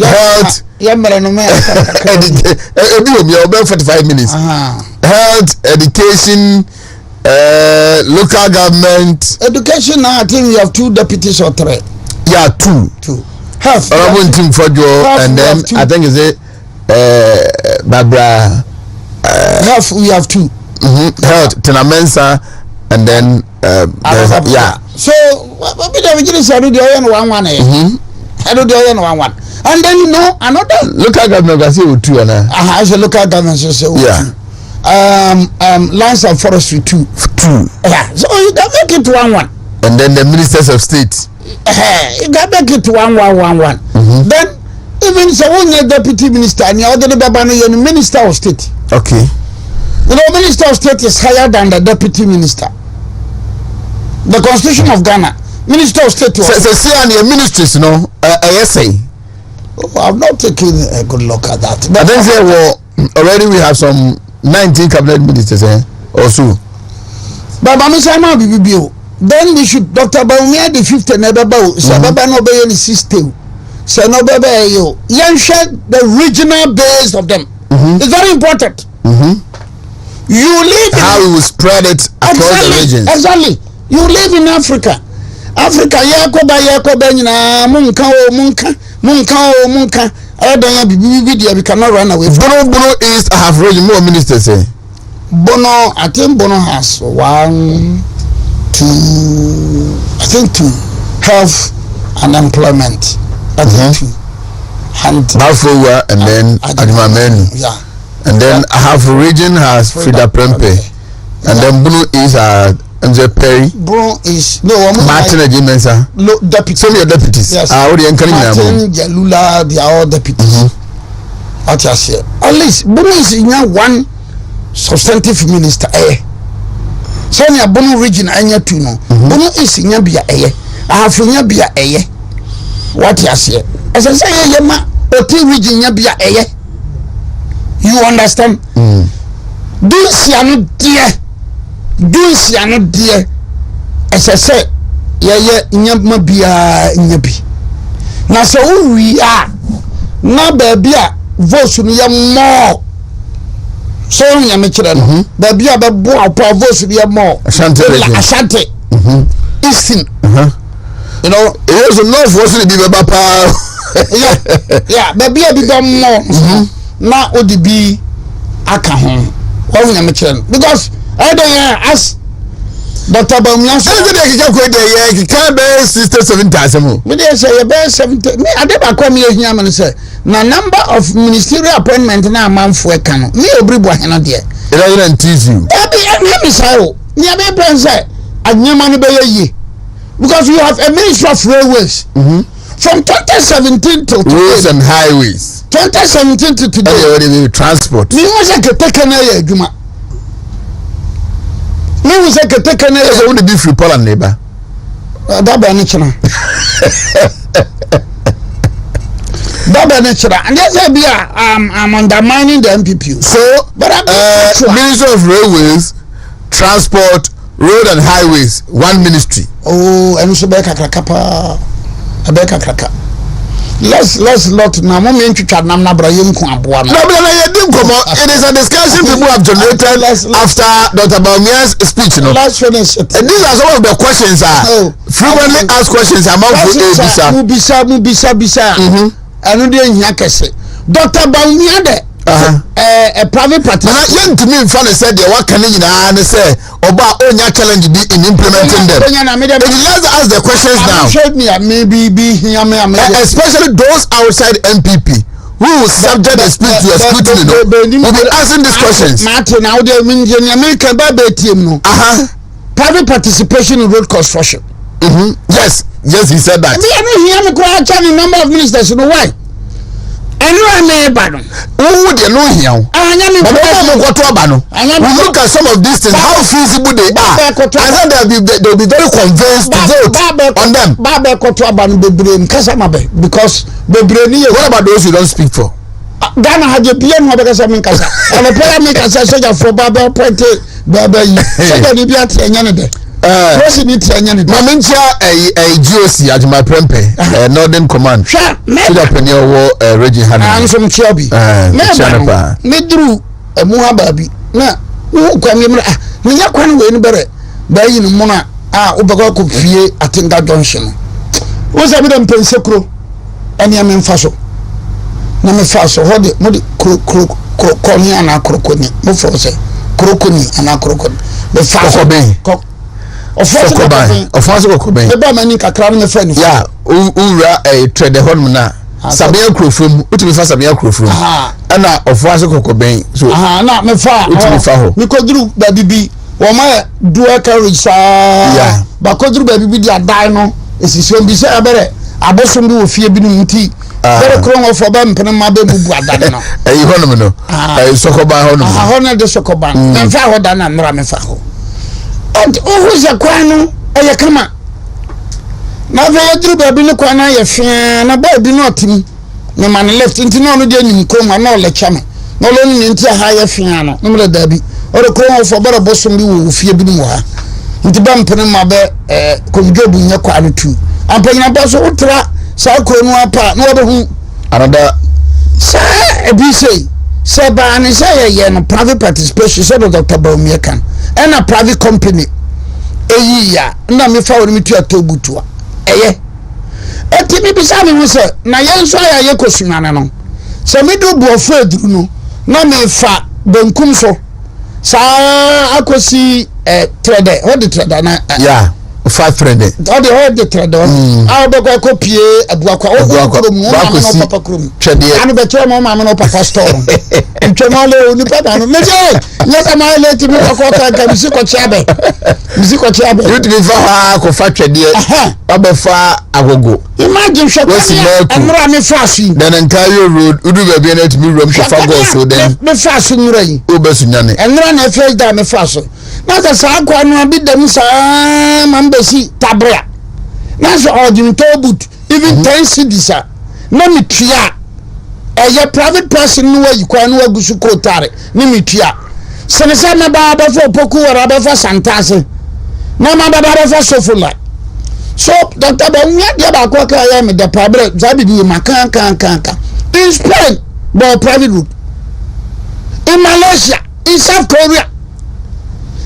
Health. It'll be 45 minutes. Health, education, local government. Education now, I think we have 2 deputies or 3. Yeah, 2. Health. And then I think is it Barbara. Health, we have 2. Health, Tenamensa, and then yeah. So we do the other one. I do the other one. And then you know another local government I say 2 and as a local government so yeah. Lands and forestry 2. Yeah. So you can make it 1. And then the ministers of state. You can make it 1. Then even so when deputy minister and the other minister of state. Okay. You know, minister of state is higher than the deputy minister. The constitution of Ghana, minister of state was. See on your ministries, no, essay. Oh, I've not taken a good look at that. But then say, well, already we have some 19 cabinet ministers, or so. But then we should Dr. Baumia the 5th never bow. So Baba no be any system. So no baby you. The regional base of them. It's very important. You live in how we will spread it across the regions. Exactly. You live in Africa. Africa yakoba nyina munka we cannot run away. Bono East have really more ministers. Bono, I think Bono has 1, 2, I think 2. Health and employment. I think 2. And Bafowa and then Adimamenu. Yeah. And then half region has Frida Prempe. And then Bruno is Mz Perry. Bruno is no Martin Ajimensa. Deputy. Some of your deputies. Yes. Martin Jalula, they are all deputies. At least Bruno is in one substantive minister. So near Bruno region anya two no. Bruno is in Yabia I have Yabia what you say? As I say Yama Oti region Yabia you understand? This are not dear. This are not dear. As I said, nyama bia nyabi. Na so we are na baby vote no ya more. So nyame kire no. Baby a be bo apa vote no ya more. Asante. Easton. You know, it is no vote to be papa. Yeah, baby a be more. Na ODB aka ho wo nyame kire because I don't as Dr. Bawumia say dey kika ko dey ye kika be 67,000 me dey say be 70 me adeba kwa me ehia me say na number of ministerial appointment na amanfo e ka no me obribo ahena de e na ntizi abi me say o ni abi plan say anyama no be ye because you have a ministry of railways from 2017 to today roads and highways 2017 to today transport me was a take na ye adwuma me was a take na ye won be free Poland neighbor that be nichina that be nichina and they say I'm undermining the MPP so but Ministry of Railways, Transport, Road and Highways, one ministry. Oh, and so beka krakapa abeka kraka let's lot na mo me ntwitwa nam na bra yem ku aboa no no na ye dim komo it is a discussion people have generated after Dr. Bawumia's speech no let's finish it. And these are some of the questions frequently asked questions among bisa anu de nhia kese Dr. Bawumia de a private practice na yen to me in front said they what can nyina na say oba onya challenge be in implementing them. Let's ask the questions now. Especially those outside MPP who will subject the speech to a scrutiny will be asking these questions. Martin, now they mean American team private participation in road construction. Yes, he said that. Me number of ministers, you know why? Who would you know here? We look at some of these things, how feasible they are. And then they'll be very convinced to vote on them. Because what about those you don't speak for? Ghana had a PM and a parliament soldier for Babel Point, Mamincha a GOC at my prempe, Northern Command. Penny war Reggie Hanna and some Chubby. Me drew a Muhababi. Na, who come in? Me ya kwan we better. By in Mona, Ubago could fear at Tinga Junction. Was a bit of Pensacro and Yaman Faso. Name Faso, hold it, Mudi Croconi and Acroconi, Mufose, Croconi and Acrocon. The Faso of course, the Bamani Kakran, my friend. Yeah, Ura a trade the Hormona, Sabia Crofum, which we first Sabia Crofum. And now of Wasaco Cobain. So, not my father. We could do baby, or my do a carriage, but could do baby dino. Is so beside better. I bought some do fear being tea. Very chrome of a bump and my baby. A Honomino, a Socoban, honor the Socoban, and Faho than a Ramifaho. Who's a quano? Oh, come on. Now, they do baby look on a fan, a baby not me. No man left into no getting come and all the chummy. No learning into a higher fiano, no more derby, or a call for better bosom you fear binoa. Into bumping in my bed, come go in your quality too. I'm paying a bus ultra, so I couldn't apart, no other who. Another, sir, a BC. Say, but I say, yeah, private participation, said Dr. Bawumia can. And a private company a year na me fa me tua tobutua eye eti me bisa me ho se na yenso ya ye kosunane no se me do bo fa aduru no na me fa bankum so sa akosi trader what the trader na yeah 5 trader all the trader ah be ko kopie abuakwa o mu no papa krum twede anu be twa mo ma no papa store ntwema le oni papa no me je nyaka ma le ti me ko ka misiko chiabe you to be fa ko fa twede abefa agogo imagine shekwa amra me fashi then entire road udu be be na ti me rom fa go so then me fashi nura yi obesunyane enra na face da me fashi na ka sa akwa no abi dem sa mambesi tabra na so odin tobut even 10 cedis na mitua eye private person no wayi kwa no agusu kotare ni mitua senesa me ba ba fo poku wara ba fa santase na ma ba ba fa sofula so Dr. Bawumia dia ba kwa ka ya me da pabre za bibi makan kan in Spain by private route in Malaysia in South Korea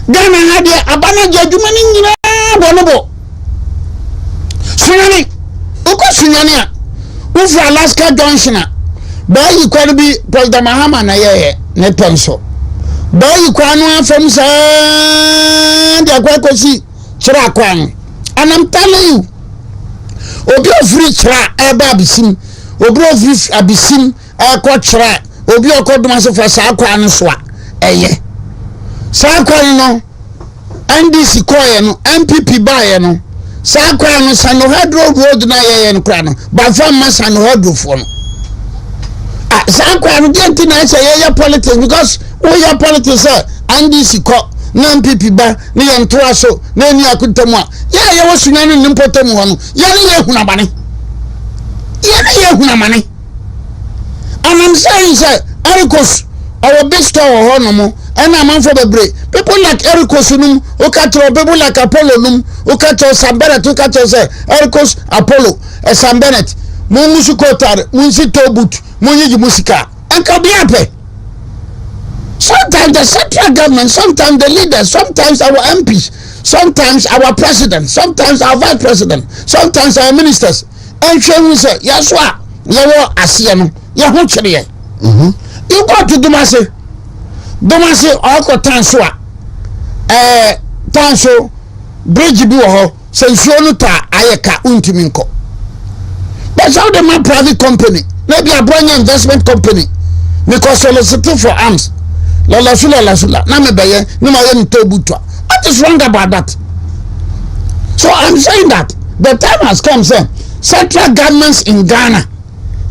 Ghana had abana judgment nyina bonobo sunyani uko sunyani a ufu Alaska Junction a ba yi kwani bi President Mahama na ye ne penso ba yi kwanu afam sa dia kwa kosi chira kwan. And I'm telling you, obi ofri chira eba abisim, obi ofri abisim akọ chira, obi okoduma so for sa kwan so a eye. Sa kwan no NDC koye no MPP baye no sa kwan no Sanohedro road na ye no kwan no ba fa ma Sanohedro fo no sa kwan no dey na say ye politics because we your politics NDC ko na MPP ba na ye ntoa so na ni akuntamu a ye wosunya no nimpotamu ho no ye hunabane ye hunamane. And I'm saying say Ericos our big store ho no mo and I'm for the break. People like Ericos num, people like Apollo num, Sam Bennett, say Ericos Apollo, Sam Bennett, Mungusu Kotar, Munsi Tobut, Munyi Musika, and Kabiape. Sometimes the central government, sometimes the leaders, sometimes our MPs, sometimes our president, sometimes our vice president, sometimes our ministers, and we say, Yaswa, Yawa Asiano, Yahuchria. You go to Dumase. Domase oko tanso a tanso bridge bi wo ho sensuo no ta ayeka untimi nko. That's how the man private company maybe a brand investment company because soliciting for arms la sula na me beye ni ma ye ntobutwa. What is wrong about that? So I'm saying that the time has come, sir. Central governments in Ghana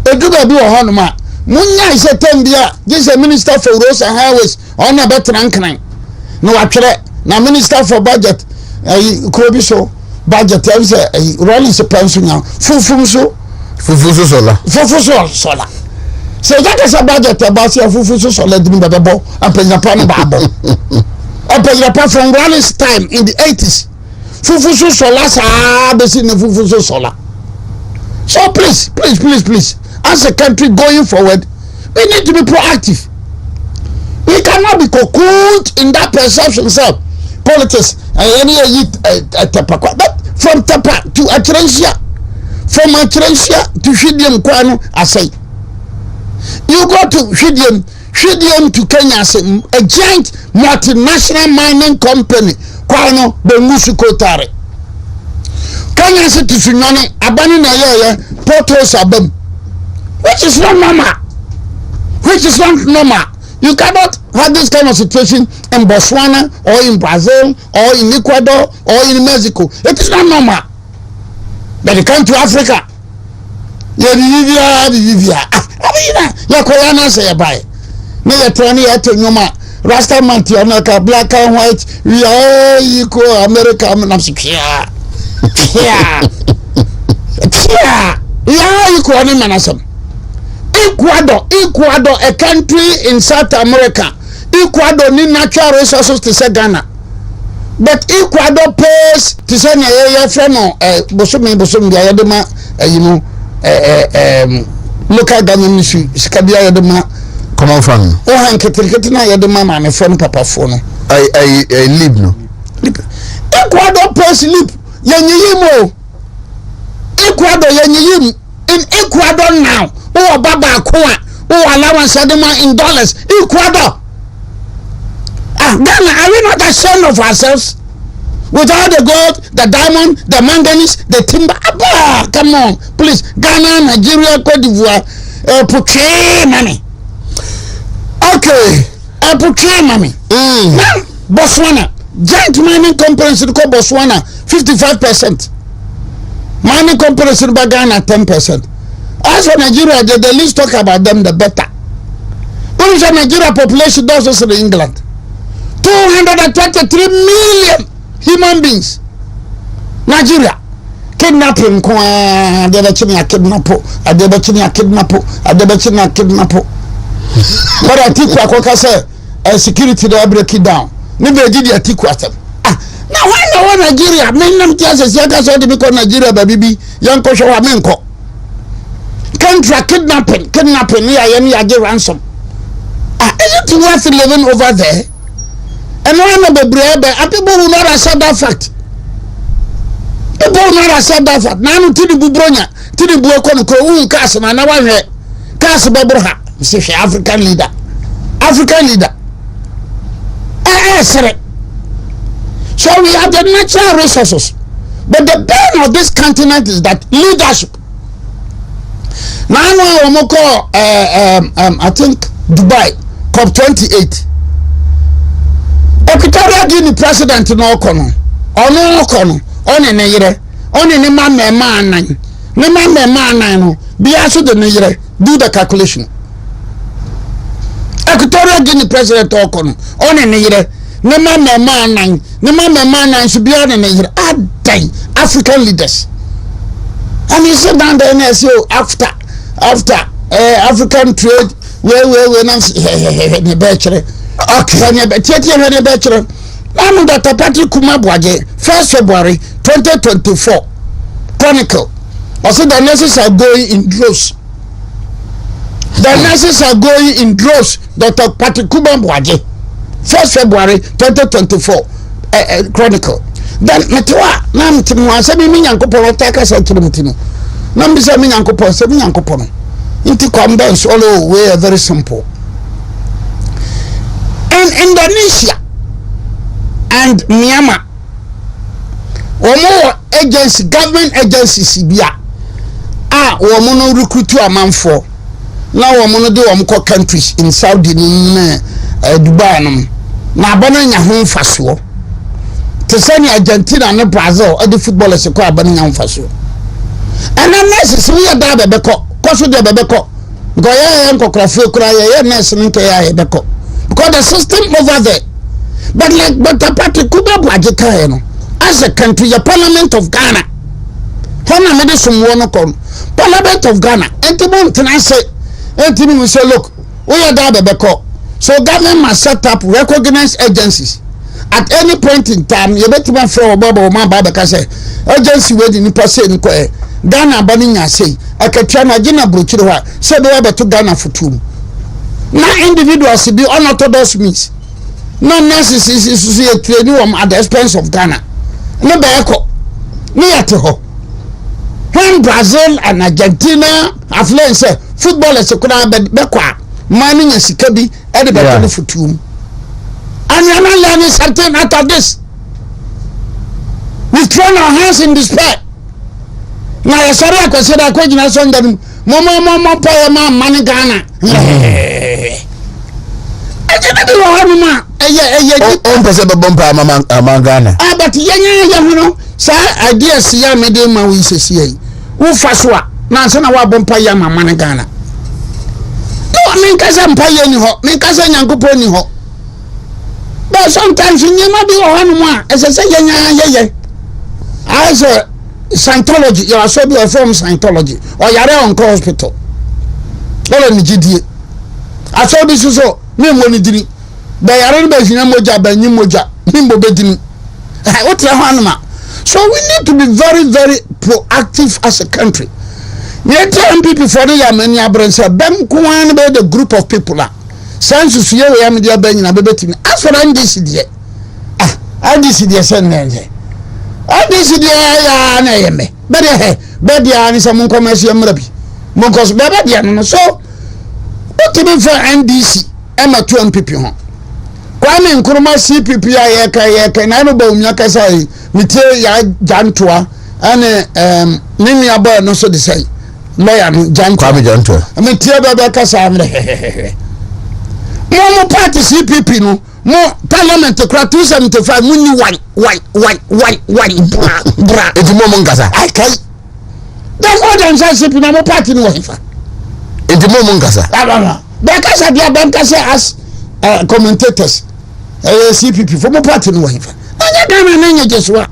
eduga bi wo ho no ma munya ise tembia this a minister for roads and highways on a better rankling no atwere na minister for budget krobi so budget is a rolling se pension now fufu sola so that is a budget about fufu sola dimi bebo apenya pa no babo apenya pa from Rally's time in the 80s fufu sola sa besi ne fufu sola. So please as a country going forward, we need to be proactive. We cannot be cocooned in that perception, sir. Politics, but from Tapa to Atrencia, from Atrencia to Shidium Kwano, I say. You go to Shidium to Kenya, a giant multinational mining company, Kwano, Bemusu Kotare. Kenya City Sunani, Abani Naya, Portos Abem. Which is not normal. You cannot have this kind of situation in Botswana or in Brazil or in Ecuador or in Mexico. It is not normal. But you come to Africa. Rasta man, black and white, we are all equal, America, we are equal, Ecuador, a country in South America. Ecuador need natural resources to say Ghana. But Ecuador pays to say Bosumi, local government issue, Scabia Yadama. Come on, from. Oh, and Katrina Yadama, my friend Papa Fono. I live no. Ecuador pays lip. Yanimo. Ecuador, Yanimo. In Ecuador now. Oh, Baba Koa, oh, allowance in dollars. Ecuador. Ghana, are we not ashamed of ourselves? With all the gold, the diamond, the manganese, the timber. Come on, please. Ghana, Nigeria, Cote d'Ivoire, portray money. Okay, portray money. Now, Botswana, giant mining companies in Botswana, 55%. Mining companies in Ghana, 10%. As for Nigeria, the least talk about them, the better. What is the Nigeria population does also in England? 223 million human beings. Nigeria. Kidnapping, kidnapo. But I think I say security they break it down. Maybe did you take what? Now why no Nigeria? Men just because Nigeria baby young Kosho Menko. Country kidnapping, yeah, get ransom. Is it worth living over there? And one of the brave people will not accept that fact. People will not accept that fact. Now, to the Bubronia, to the Buakon, Castle, and now I'm Castle Babroha, African leader. So we have the natural resources. But the burden of this continent is that leadership. Now I call I think Dubai COP28. Equatorial Guinea president no kono. Ono kono. One ne yire. One ne ma anan. Ne ma anan no. Bia so de ne yire. Do the calculation. Equatorial Guinea president okono. One ne yire. Ne ma anan. Ne ma anan so bia ne yire. Adai African leaders. And you sit down there and say after African trade we nancy ne bachelor. Okay, ne bachelor. Now Dr. Patrick Kumabwaje 1st February 2024 Chronicle. Also the nurses are going in droves. The nurses are going in droves. Dr. Patrick Kumabwaje 1st February 2024 Chronicle. Then metwa na mtimwa se mi nyankopon taka se kirimtino. Na mbisa mi nyankopon se mi nyankopon. Inti condense all way very simple. In Indonesia and Myanmar, omo agency, government agencies bia omo no recruit amanfo. Na omo no de omo countries in Saudi ni Dubai no. Na abana nya ho mfaso. Tesani Argentina and Brazil the footballers ko abani nya mfaso. And then nurses we da bebeko koso de bebeko because ya nkokrafo kura ya nurse nka ya bebeko because the system over there. But like Dr. Patrick Kumabwaje kai no as a country your parliament of Ghana hona me de somwo no kon parliament of Ghana entimo ntena say entimo we say look we da bebeko so government must set up recognized agencies. At any point in time, you better man from Bobo man Baba say agency where the nipa say nko Ghana bani nya say akatwa na gina brochiro say be beto Ghana futum. Na individuals be unorthodox means. No necessary is training at the expense of Ghana. No be eko. Ni ate ho. When Brazil and Argentina have learned say footballers could be kwa manning a sikabi e de beto futum. And we are not learning something out of this. We've thrown our hands in despair. Now, I sorry, I consider a question. I said, Mama, pay a money Ghana. I didn't do a man. But you know, sir, I dare see a medium. We say, who faswa? Now, son of our bumpire, my money Ghana. No, I mean, because I'm paying you, because I'm going to ho. But sometimes you never be one as I say, yeah. As a Scientology, you are so be a from Scientology or your own hospital. All in GD. I saw this so, me money did it. They are in Moja, by New Moja, Nimbo Bedini. What's a hanma? So we need to be very, very proactive as a country. Yet, people for the many abrands are them going by the group of people. Sense you we am dia ben na bebetimi as for NDC NDC send nje NDC ya na yeme be dia ni some commercial mrabi because be dia no so what to for NDC ema 2 MPP ho Kwame Nkrumah CPP ya ka na no ba umya ka sai mitie ya jantoa ane nini aba no so de sai lawyer no jantoa Kwame jantoa mitie ba ka sai Mo party CPP no mo parliament kra 275 muni why bra enti mo ngasa I kai that's all them say CPP no mo party no why fa enti mo ngasa because they bank as commentators CPP for mo party no why fa anya Ghana na nya jeswa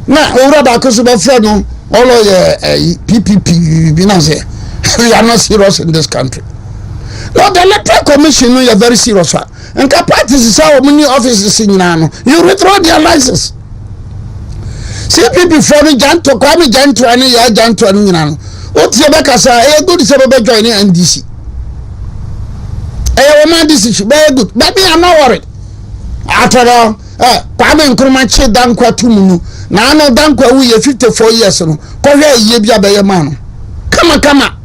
na ora ba ko so be friend no all PPP bi na say we are not serious in this country. No, the electoral commission, you are very serious. And parties is how many offices in Nano. You withdraw their license. CPP for me, Janto, Kwame Janto, and ya Janto, and Nano. What's your back as a good Sababa joining NDC? A woman, this is very good. But me, I'm not worried. After all, Kwame Nkrumah Dankwa Tumunu. Now, no Dankwa, we are 54 years. Korea, Yebia Bayamano. Come on.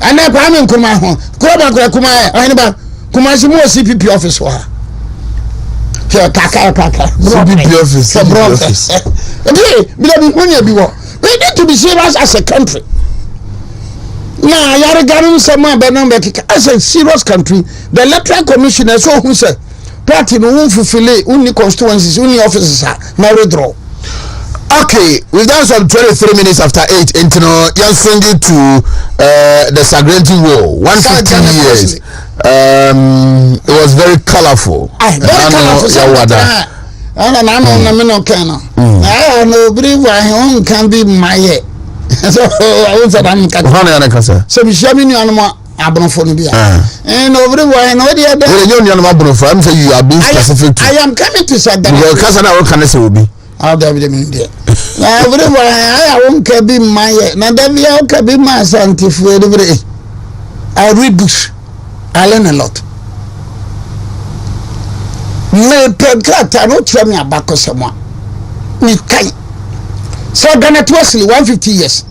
And I Kwame Nkrumah Kuma Kumasi more CPP office wa. Kaka. CPP office. Okay, we need to be serious as a country. Now, Yaragarum Sama Benambek, as a serious country, the electoral commissioner so who said, party no one fulfill only constituencies, only officers now withdraw. Okay, we've done some 23 minutes after 8 into Yanswingi to the Sagrenti War. 150 years. It was very colorful. Very colorful. I know believe I can be my so I was at Anka. So we shall be animal abrophobia. And over the way, no idea that you are being specific. I am coming to say that because I can say will be. I'll have them in there. I won't be my Nadavia can be my scientific. I read books. I learn a lot. Me pekata no tell me about someone. Me kai. So Ghana Wesley 150 years.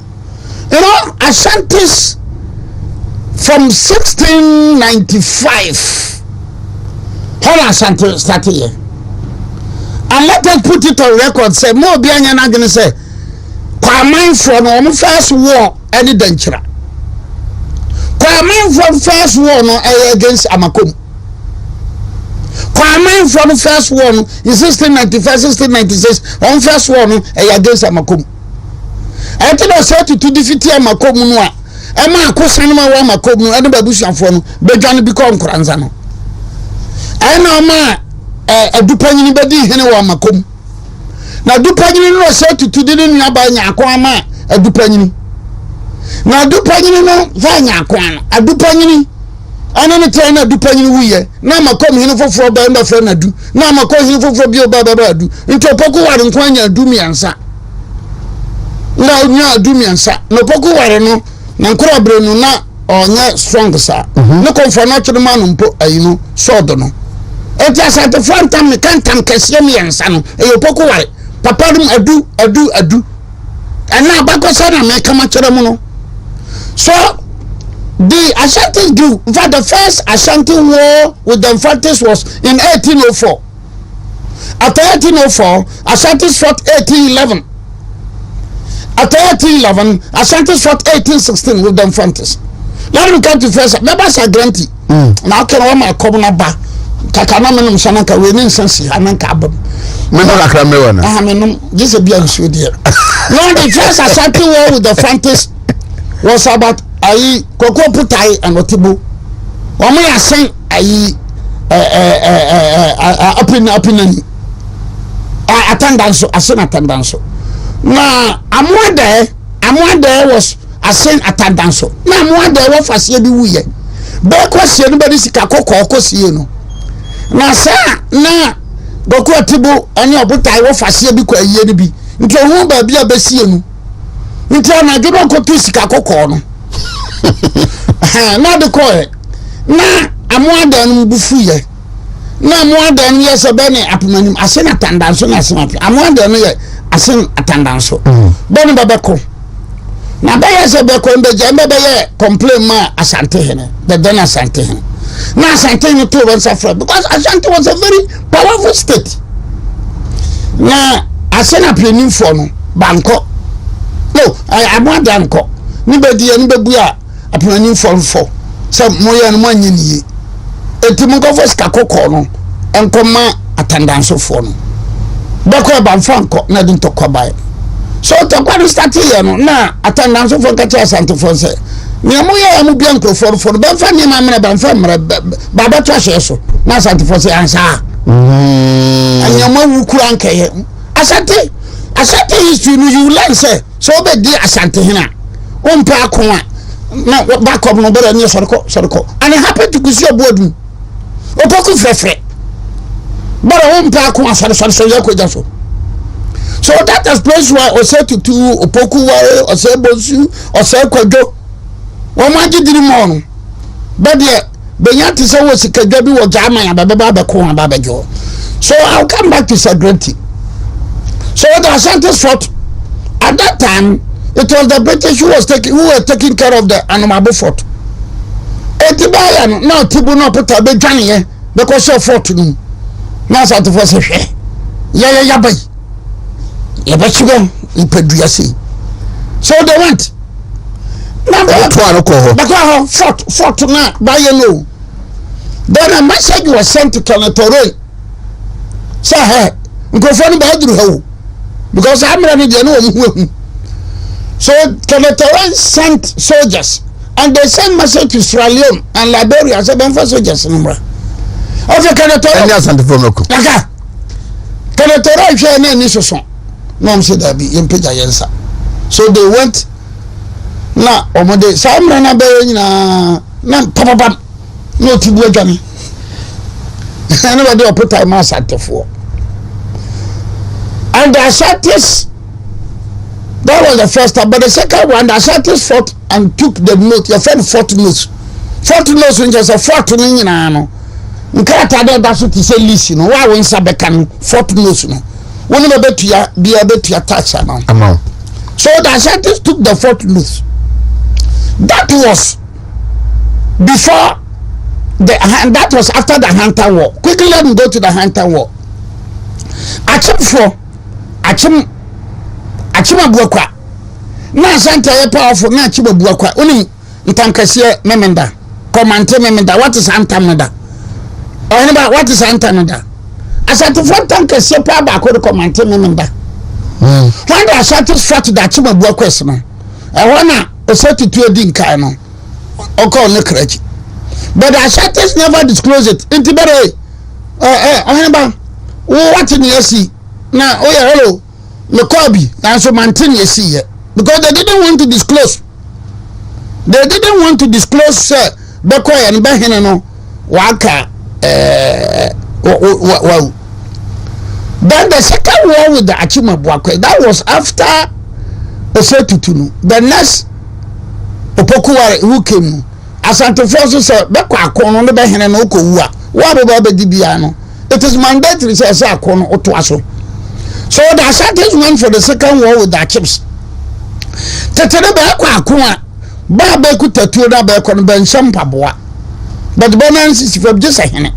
You know, Ashantis from 1695. How Ashanti started here. And let us put it on record. Say more be anya gonna say. Kwaman from the first war any danger. Kwaman from first war no against Amakum. Kwaman from the first war in 1695, 1696 on first war no against Amakum. I tell us how to defeat Amakum no. Ema akosan ma wa Amakum no ene babusuafo no bedwane bi ko nkranza no. I know ma adupanyini bedi hene wa Amakum. Na adupanyini no say to didn't nyaba nya akwa ma adupanyini. Na adupanyini no va nya akwa no adupanyini ana ne tell na adupanyini wuye na Amakom hene foforo ba mba fra na du na Amakom hene foforo bi oba ba adu nti opoku ware nko anya adu miansa na onya adu miansa no opoku ware no na nkora bre no na onya strong sa no konfo na twere ma no mpo ayino sword no eti asate fantam me kantam kese miansa no e opoku ware papa dum adu ana abakosa na me kama kyere mu no. So the Ashantis grew. In fact, the first Ashanti war with the Infantis was in 1804. After 1804, Ashantis fought 1811. After 1811, Ashantis fought 1816 with the Infantis. Let me come to first. Remember Sagranti. Now can I my common bar? Kakana menum sanaka we nin sense ananka abam. Meno la krame wana. Menum this a be an show there. No, the first Ashanti war with the Infantis was about ayi koko putai and otibu omo ya sen ayi opinion attendance asen attendance na amwade was asen attendance na amwade wo fasie bi wuye be kwasie no be sika koko kosie no na sa na koko otibu ani oputai wo fasie bi kwa yie ni bi nti ho ba bia besie no nti na gbe koko sika koko no na de koe na amwada no bufu ye na amwada no yese be ne apemanim asen atandanso na asen api amwada no ye asen atandanso be ne babeko na be yese be ko mbe je mbe ye complain ma Asante hene the then Asante hene na Asante no to once after because Asante was a very powerful state na asen apenim for no banko no amwada nko ni be die ni be bua apananim for so moya no manyini etimu ko fo ska kokko no enkoma attendanso for no bako ba mfanko na din to kwabai so to kwado start here no na attendanso for kacha Asante for say ni moya ya mu bianko for ba mfa ni ma mena ba mfa mra baba to ahye so na Asante for say ansa anyama wukura nkaye Asante history no you learn say so be di Asante hina ompa akwa na back up no better near sorko and it happened to kusi obodu opoku frefre but I won't pack one so yakojaso so that is place where o say to opoku ware o say bonsu o say kwajo o ma gidiri mo no but there benyati say wo sikadwa bi wo jama ya baba be ko baba jo so I'll come back to Sagrenti. So the Ashantis fought at that time. It was the British who were taking care of the Anamabo fort. Etibayan now Tibu no put a bejani because of fort. na asante for say hwe ya bai ya ba chigo ipadua sei so they went number 2 ko ho fort na ba ye no then a message was sent to Canatore say hey nkofo no ba duru ha because amra ni de no hu so Canatore sent soldiers and they sent message to Sierra Leone and Liberia say ben for soldiers number of Canatore any asante for no ko aka Canatore hwe na ni soso no am say that be impeja yensa so they went na omode samra na be nyina na papa no tibu adwane anybody put time asatefo and the Ashantis, that was the first time, but the second one the Ashantis fought and took the note your friend fought notes when just a fought nyina no nkata da da so ti say listen no wa won sabeka no fought notes no won be betua bia betua tax amount so the Ashantis took the fought notes. That was before that was after the Hunter War. Quickly let me go to the Hunter War. Achim abuakwa na Asante ye powerful na achim abuakwa oni ntankase memenda command memenda what is antameda or what is antameda Asante for ntankase pa ba ko command memenda when the Asante fought the achim abuakwa no e wona osati tu edi nkai no oko ne krachi but the Ashantis never disclose it intibere ohenba what in yesi na hello Mekobi na so maintain yesi here because they didn't want to disclose bekoya and behene no waka wow. Then the second war with the Achima Bwakwe, that was after Osetutunu. The next Opokuware who came, Asante Forces said, Bekwa Kono, the Behene no Kowa, Wababa Dibiano. It is mandatory, says Akono Otuaso. So the Asantes went for the second war with the chips. Tetene Bekwa Kowa, Babeku Tatura Bekon Ben Shampaboa. But Bonans is from just a hene.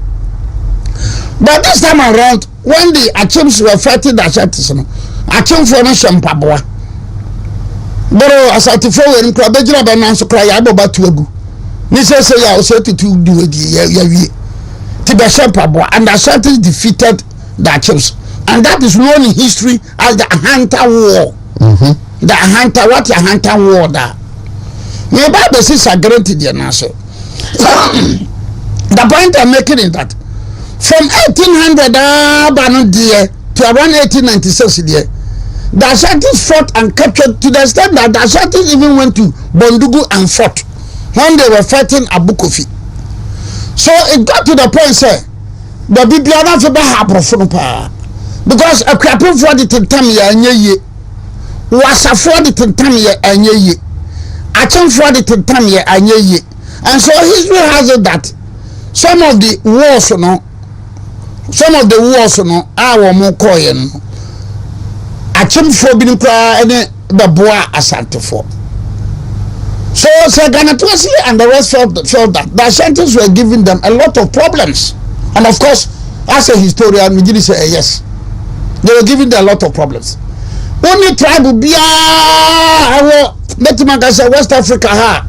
But this time around, when the Achims were fighting the Ashantis, Achim for no Shampaboa. But Asante for in Krabejina Bananso cry about Tuagu. Nisa say, I was to do it. Tiba Shampaboa, and the Ashantis defeated the Achims. And that is known in history as the Ahanta War. The Ahanta, what the Ahanta War that? My Bible says I guarantee the answer. The point I'm making is that from 1800 to around 1896 the Ashantis fought and captured to the extent that the Ashantis even went to Bondugu and fought when they were fighting Abu Kofi. So it got to the point say the Bibiana for the because a crapper for the Tentamia and ye was a for the Tentamia and ye Achim for the Tentamia and ye. And so history has it that some of the wars, our Mokoyan, Achim for being crying the boa Asante for. So Saganatwasi and the rest felt that the Ashantis were giving them a lot of problems. And of course, as a historian, we did say yes. They were giving them a lot of problems. Only tribe would be West Africa ha.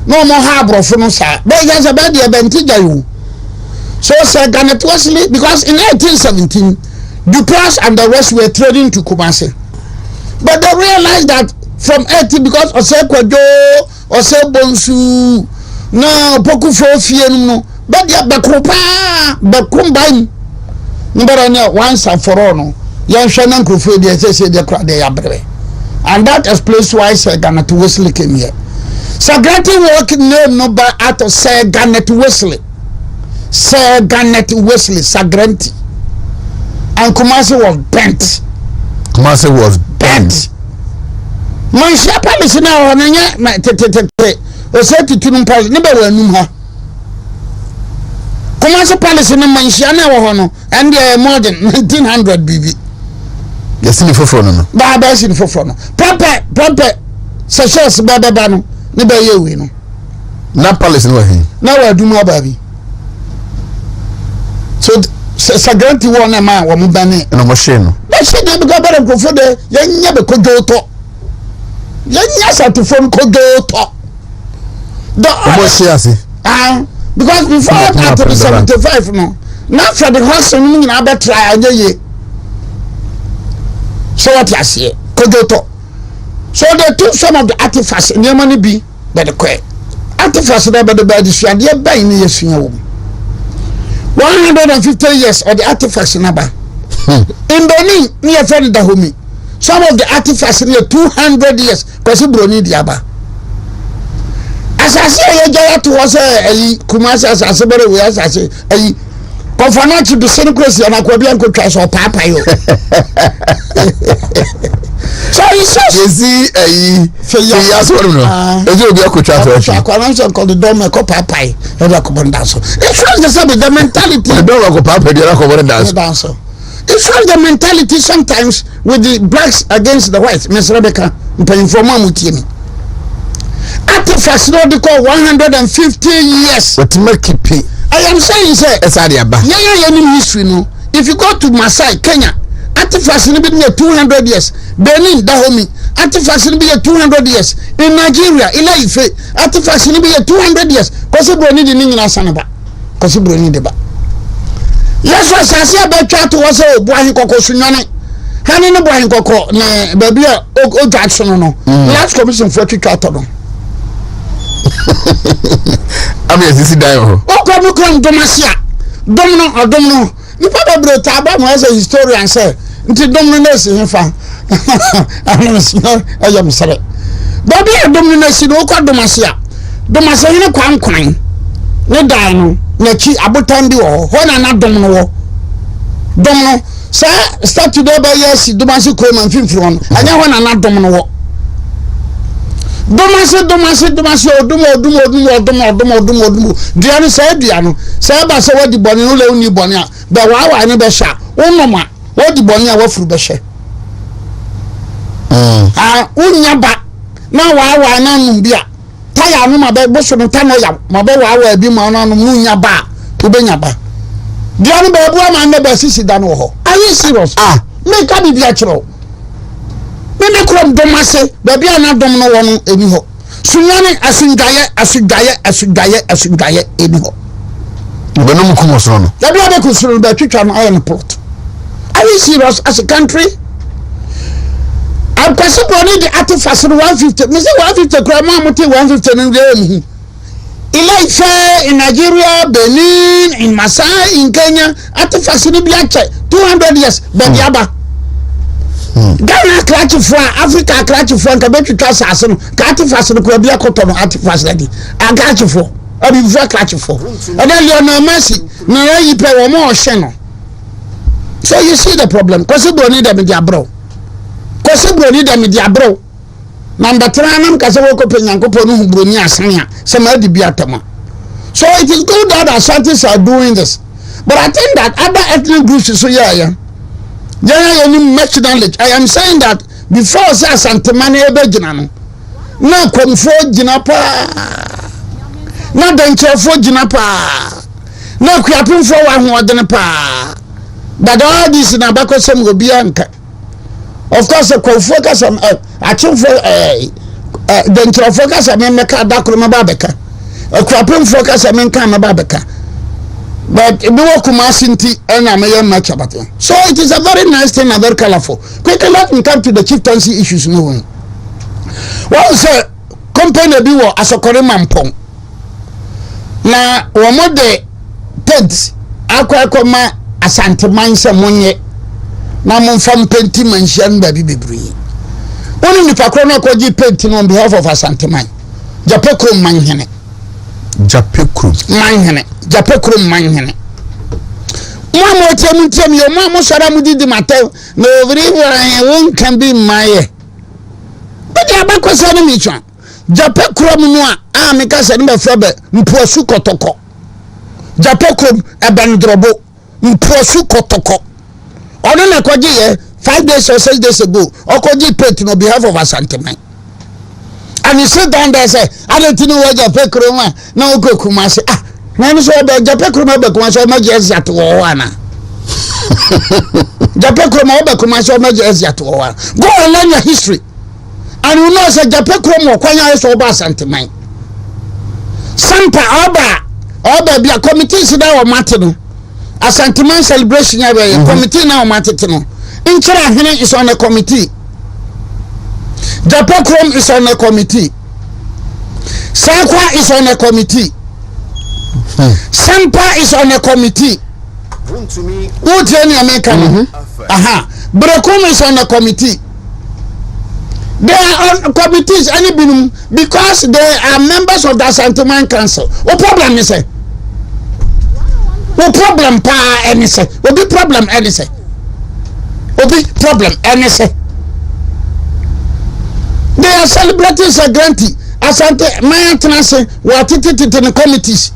No more harbor for no sir. But there's a bad advantage you. So Saganatwasi, because in 1817, Dupas and the rest were trading to Kumasi. But they realized that from 80 because Osekwajo, Osebonsu, no Pokufo Fienu, but they are Bakumbain. Number once and for all, no. Young Shannon Kufu, they say they are brave. And that explains why Saganat Wesley came here. Saganati working name number out of Saganat Wesley. Saganat Wesley, Sagranti. And Kumasi was bent. Kumasi was bent. My shepherd is now on a said to Tunum never knew her. Kumasi Palace in a mansion and they are more than 1900 BB. Yes, in for front. Baba in for front. Proper, Sachas Babano, never you win. Not Palace in way. Now I do more, baby. So Sagranti one man wo mbane no mo hye no ba hye de because better go for the yenya be kodoto yenya satifon kodoto the mo hye ase because before after 75 no now for the house no nyina be try anyeye so what you say kodoto so they took some of the artifacts in your money be by the quay artifacts that by the bad issue and they buy in your 150 years of the artifacts in Aba. In Benin, near friend Dahomey. Some of the artifacts near 200 years because he brought the Aba. As I say, I get to was a Kumasi as I say, but we as I say, a Confanachi to Senate and Aquabian could try or Papa. So he says, you see, yes, what no. It will be a good chat. I call the dome a copper pie and a common dancer. It shows the mentality. The dome of Papa, the common dancer. It shows the mentality sometimes with the blacks against the whites. Miss Rebecca, paying for Mamutini. Artifacts, no, they call 150 years. But to make it pay. I am saying, sir, it's Adiaba. Yeah, any history, no. If you go to Masai, Kenya, artifacts in 200 years. Benin, Dahomey, artifacts in 200 years. In Nigeria, Ilaife, artifacts in 200 years. Possible need in England, Sanaba. Possible need about. Yes, was I say about chat was a boy coco sunane. Honey, no boy coco, ne, baby, O Jackson, no. Last commission for Chicago. I mean, this is Dio. Oh, come, Domasia. Domino or Domino. The Papa Brotaba was a historian, sir. Until Dominus in fa. I am sorry. Bobby Dominus in Oka Domasia. Domasia Quang. No dino, no chi abotandi or when I'm not Domino. Domino, sir, start today by yes, Domasi Crum and Finfron. I know when I'm not Domino. Domasi, Diano said, Diano, Saba said the Bonnie only Bonia, but wow, I never shot. Oh, no, ma, what the Bonia were through the shed. Unyaba, now I know Bia. Taya, no, my bed, Bush and Tanoya, my bed, I will be my own Munyaba, Ubenyaba. Diano Babu, I never see Dano. Are you serious? Make up the actual. Mene krom domase baby ana domno wono ebi ho sunyane asundaye ebi ho beno mukumo so no baby abe kusuru ba twitwa no iron pot. Are you serious as a country? I'm possible need the artifacts 150 me say 150 kra ma muti 150 no dey Ilaife in Nigeria, Benin, in Masai, in Kenya, artifacts ni bi ache 200 years baby aba Ghana clutch for Africa clutch for Kabetu Assassin, artifacts no could be a cotton artifacts lady. I got you for, or be very clutch for. And then you're no mercy, no, you pay one more channel. So you see the problem. Possible need them in their bro. Possible need them in their bro. Number 3, I'm Casawoko Penyanko Brunia Sanya, some other Biatama. So it is good that Ashantis are doing this. But I think that other ethnic groups is so yeah. Much knowledge. I am saying that before Santamani Ebejinano, no come for Jinapa, no danger for Jinapa, no crapping for one more than a pa. But all this in Abaco Sam will be anchor. Of course, a co-focus on a chief for danger focus. I mean, make a Dakruma Babeka, a crapping focus. I mean, Kama Babeka. But we walk Masinti and I may much about it. So it is a very nice thing and very colorful. Quickly, let me come to the chieftaincy issues. No one. Well, sir, company biwo as a Korean pong. Na one de pigs, aqua asante mansa monye. Na mon fam penti mansion baby bibri. Only if I chrono koji painting on behalf of Asante man. Japeko manhene. Japekrum manhene. Mama tell me your mama sharamu did the matter. No one can be my. But the Abako said me, Japekrum noa, make us a number of Mposu Kotoko. Japekrum abandrobo, Mposu Kotoko. On a Koji 5 days or 6 days ago, Okoji paid on behalf of Asante man. And he sit down there and say, I don't know what Japekrum, no go Kumasi. Nani so be Japekrum be Kumasi, ma just at Wana. Japan Chroma obe commercial measures yet to one. Go and learn your history. And you know say Japan Chroma kwanya is over Santimai. Sampa oba be a committee sida o matino. A Santimai celebration ya be committee na o matino. Inchira hene is on a committee. Japan Chroma is on a committee. Sakwa is on a committee. Sampa is on a committee. WONTUMI. Who tell you American? Aha. Brekum is on a committee. They are on committees because they are members of the Santiman Council. What problem is it? What problem pa any say? What be problem any say? What be problem any say? They are celebrating a grantee. Asante maintenance what it in the committees.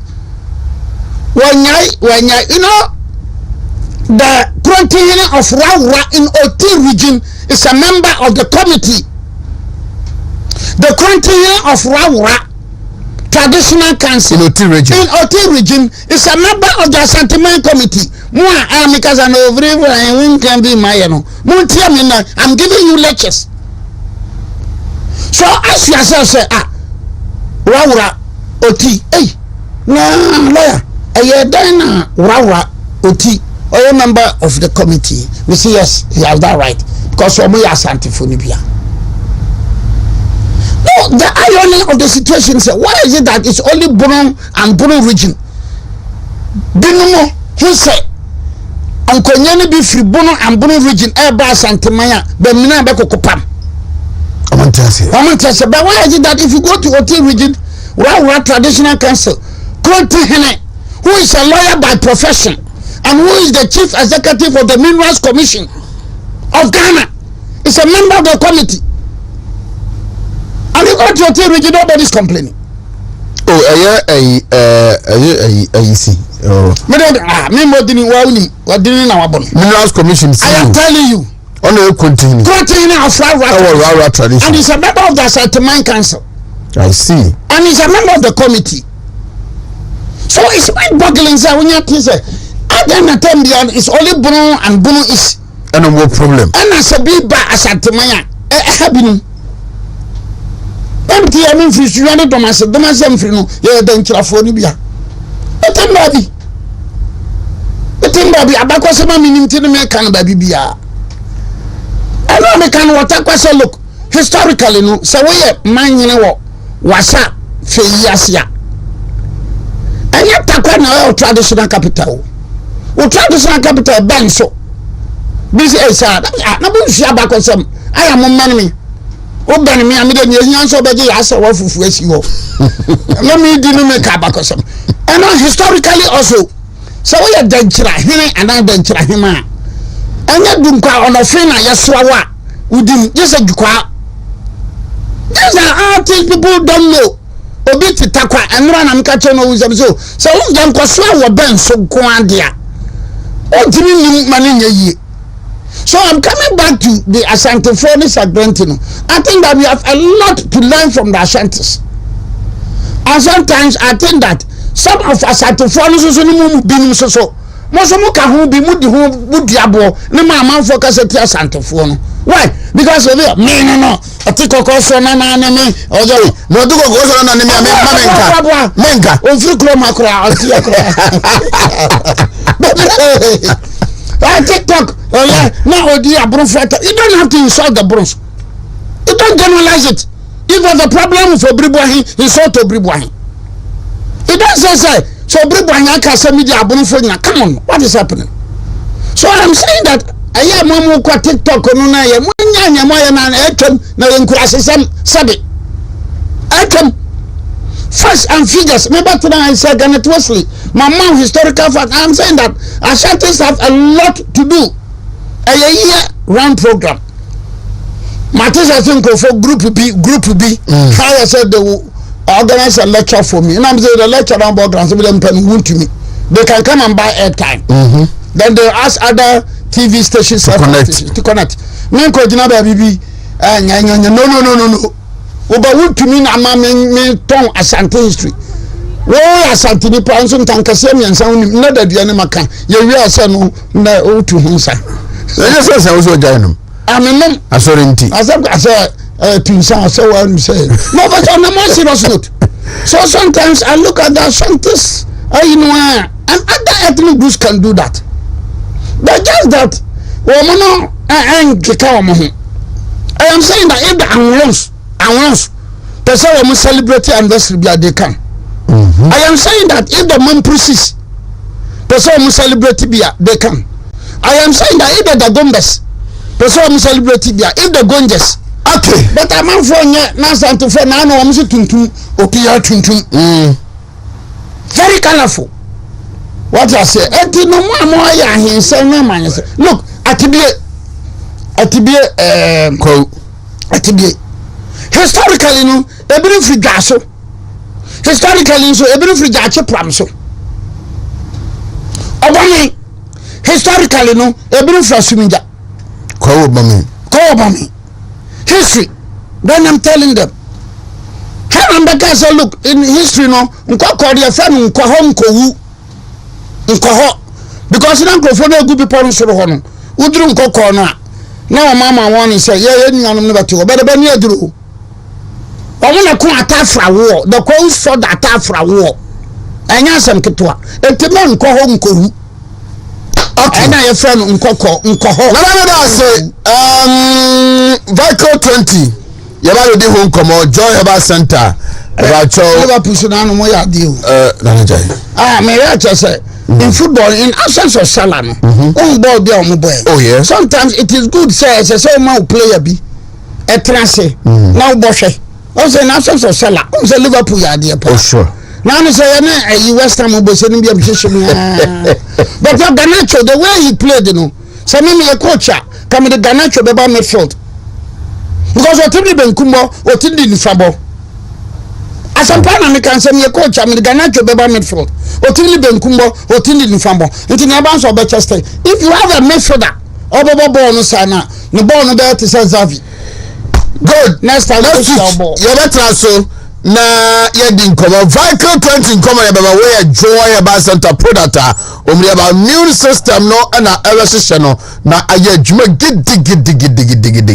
When you know the contingent of Raura in OT region is a member of the committee. The contingent of Raura traditional council in OT region is a member of the Santiman committee. Moi, I'm because I know very well I can be my I'm giving you lectures. So ask yourself, say, Raura OT, hey, no lawyer, Raura OT. Or a member of the committee, we say yes, he has that right because we are Santifonibia. No, the irony of the situation is why is it that it's only Bono and Bono region? Binumo, he said, Uncle Nyani be free Bono and Bono region, Eba Santimaya, but Mina Bekokopam. But why is it that if you go to OT region, Raura Traditional Council, Konti Hene, who is a lawyer by profession, and who is the chief executive of the Minerals Commission of Ghana, is a member of the committee. And you go to your team, nobody's complaining. Oh, you see. Minerals Commission. I am telling you. Continue of Raura tradition. And he's a member of the Santiman Council. I see. And he's a member of the committee. So it's mind boggling when you say, it's only Bruno and Bruno is and no more problem. And as a big bar as at Maya, happening. Empty, I mean, fish, you are not Thomas, you're the intraphonibia. But then, baby, Abacosama meaning to the American baby. I know I can what I look historically, no, so we mine, you know, was up for years. And yet, Takwana traditional capital. Traditional capital bank so busy as I am on money. Oh, Benny, I made a so bad as a waffle for you. Let me didn't make a bacosum. And historically also, so we are dentura him and I dentura him. And yet, do on a friend, I swawa, who didn't just a qua. These are all things people don't know. Obiti takwa and run and catch on with them so. So, young Coswa Ben so quandia. Oh, so I'm coming back to the Asantephones Agrantino. I think that we have a lot to learn from the Ashantis. And sometimes I think that some of Asantephones also be so. Most of them who be diabo, no man focus at Asantephono. Why? Because of it. No. I think I call so name or no do go so na name menka. O free chroma kra TikTok. Oh yeah. Now dear Brunfrata. You don't have to insult the Bruns. You don't generalize it. If there's a problem for Bribuahi, insult to Bribuahi. It doesn't say so Bribuahi can say media Brunfrata. Come on, what is happening? So I'm saying that I am more TikTok on facts and figures. Remember today I said Garnet Wesley, my mom historical fact. I'm saying that Ashantis have a lot to do. A year round program. Matters I think for group B. How I said they will organize a lecture for me. And I'm saying the lecture on programs will them WONTUMI. They can come and buy airtime. Then they ask other TV stations to connect. Me baby. No. But WONTUMI na me ton Asante history. wo asante ni pa nso ntankase miensa wonim na daduane maka ye wi ase no na otu hunsa enya se wo so gyainum amenom asori nti asa pinsa asa wa say no but on a more serious note so sometimes I look at that scientists you know and other ethnic groups can do that but just that woman and keka wo ho I am saying that if the anwons they say we celebrate anniversary bia they can. I am saying that if the man preaches they say we celebrate bia they can. I am saying that if the gombes they say we celebrate bia if the gonjes okay but a man for nya na santo for na no we say tuntum okiya tuntum very colorful what I say enti no mo ya ahinse na man say look atibie historically no ebiri free gaso historically so ebiri free gache pram so obani historically no ebiri free suminja ko obami history then I'm telling them how am the say look in history no nko kodi friend nko ho because na nko for na gu people no so ho no uduru nko ko no na mama won say ye nuanom ne beti obede ni aduru omuna ko atafra wo the cause for that atafra wo anya asem ketwa entimo nko ho nko hu okay na ye friend nko ho na say vehicle 20 ye ba yodi ho nkomo joy heba center about show Liverpool so na no mo ya de na jai me ya say in football in absence of Salah no ball be on boy oh yeah sometimes it is good say man player be a trance now bohwe also in absence of Salah say Liverpool ya dey oh sure now no say na West Ham bo say no be appreciation but Garnacho the way he played you know say me coach come the Garnacho be ba midfield because what be benkumbo what did in fabo asampa na me kan say me coach am the Garnacho be ba midfield otili benkumbo otili nfambo nti na ba so be chester if you have a midfielder obobo ball no sana the ball no be to say Xavi good next time let's you better so na ye din komo vehicle 20 komo ye baba we joy about center product omri about immune system no na error system no na aye adwuma gidi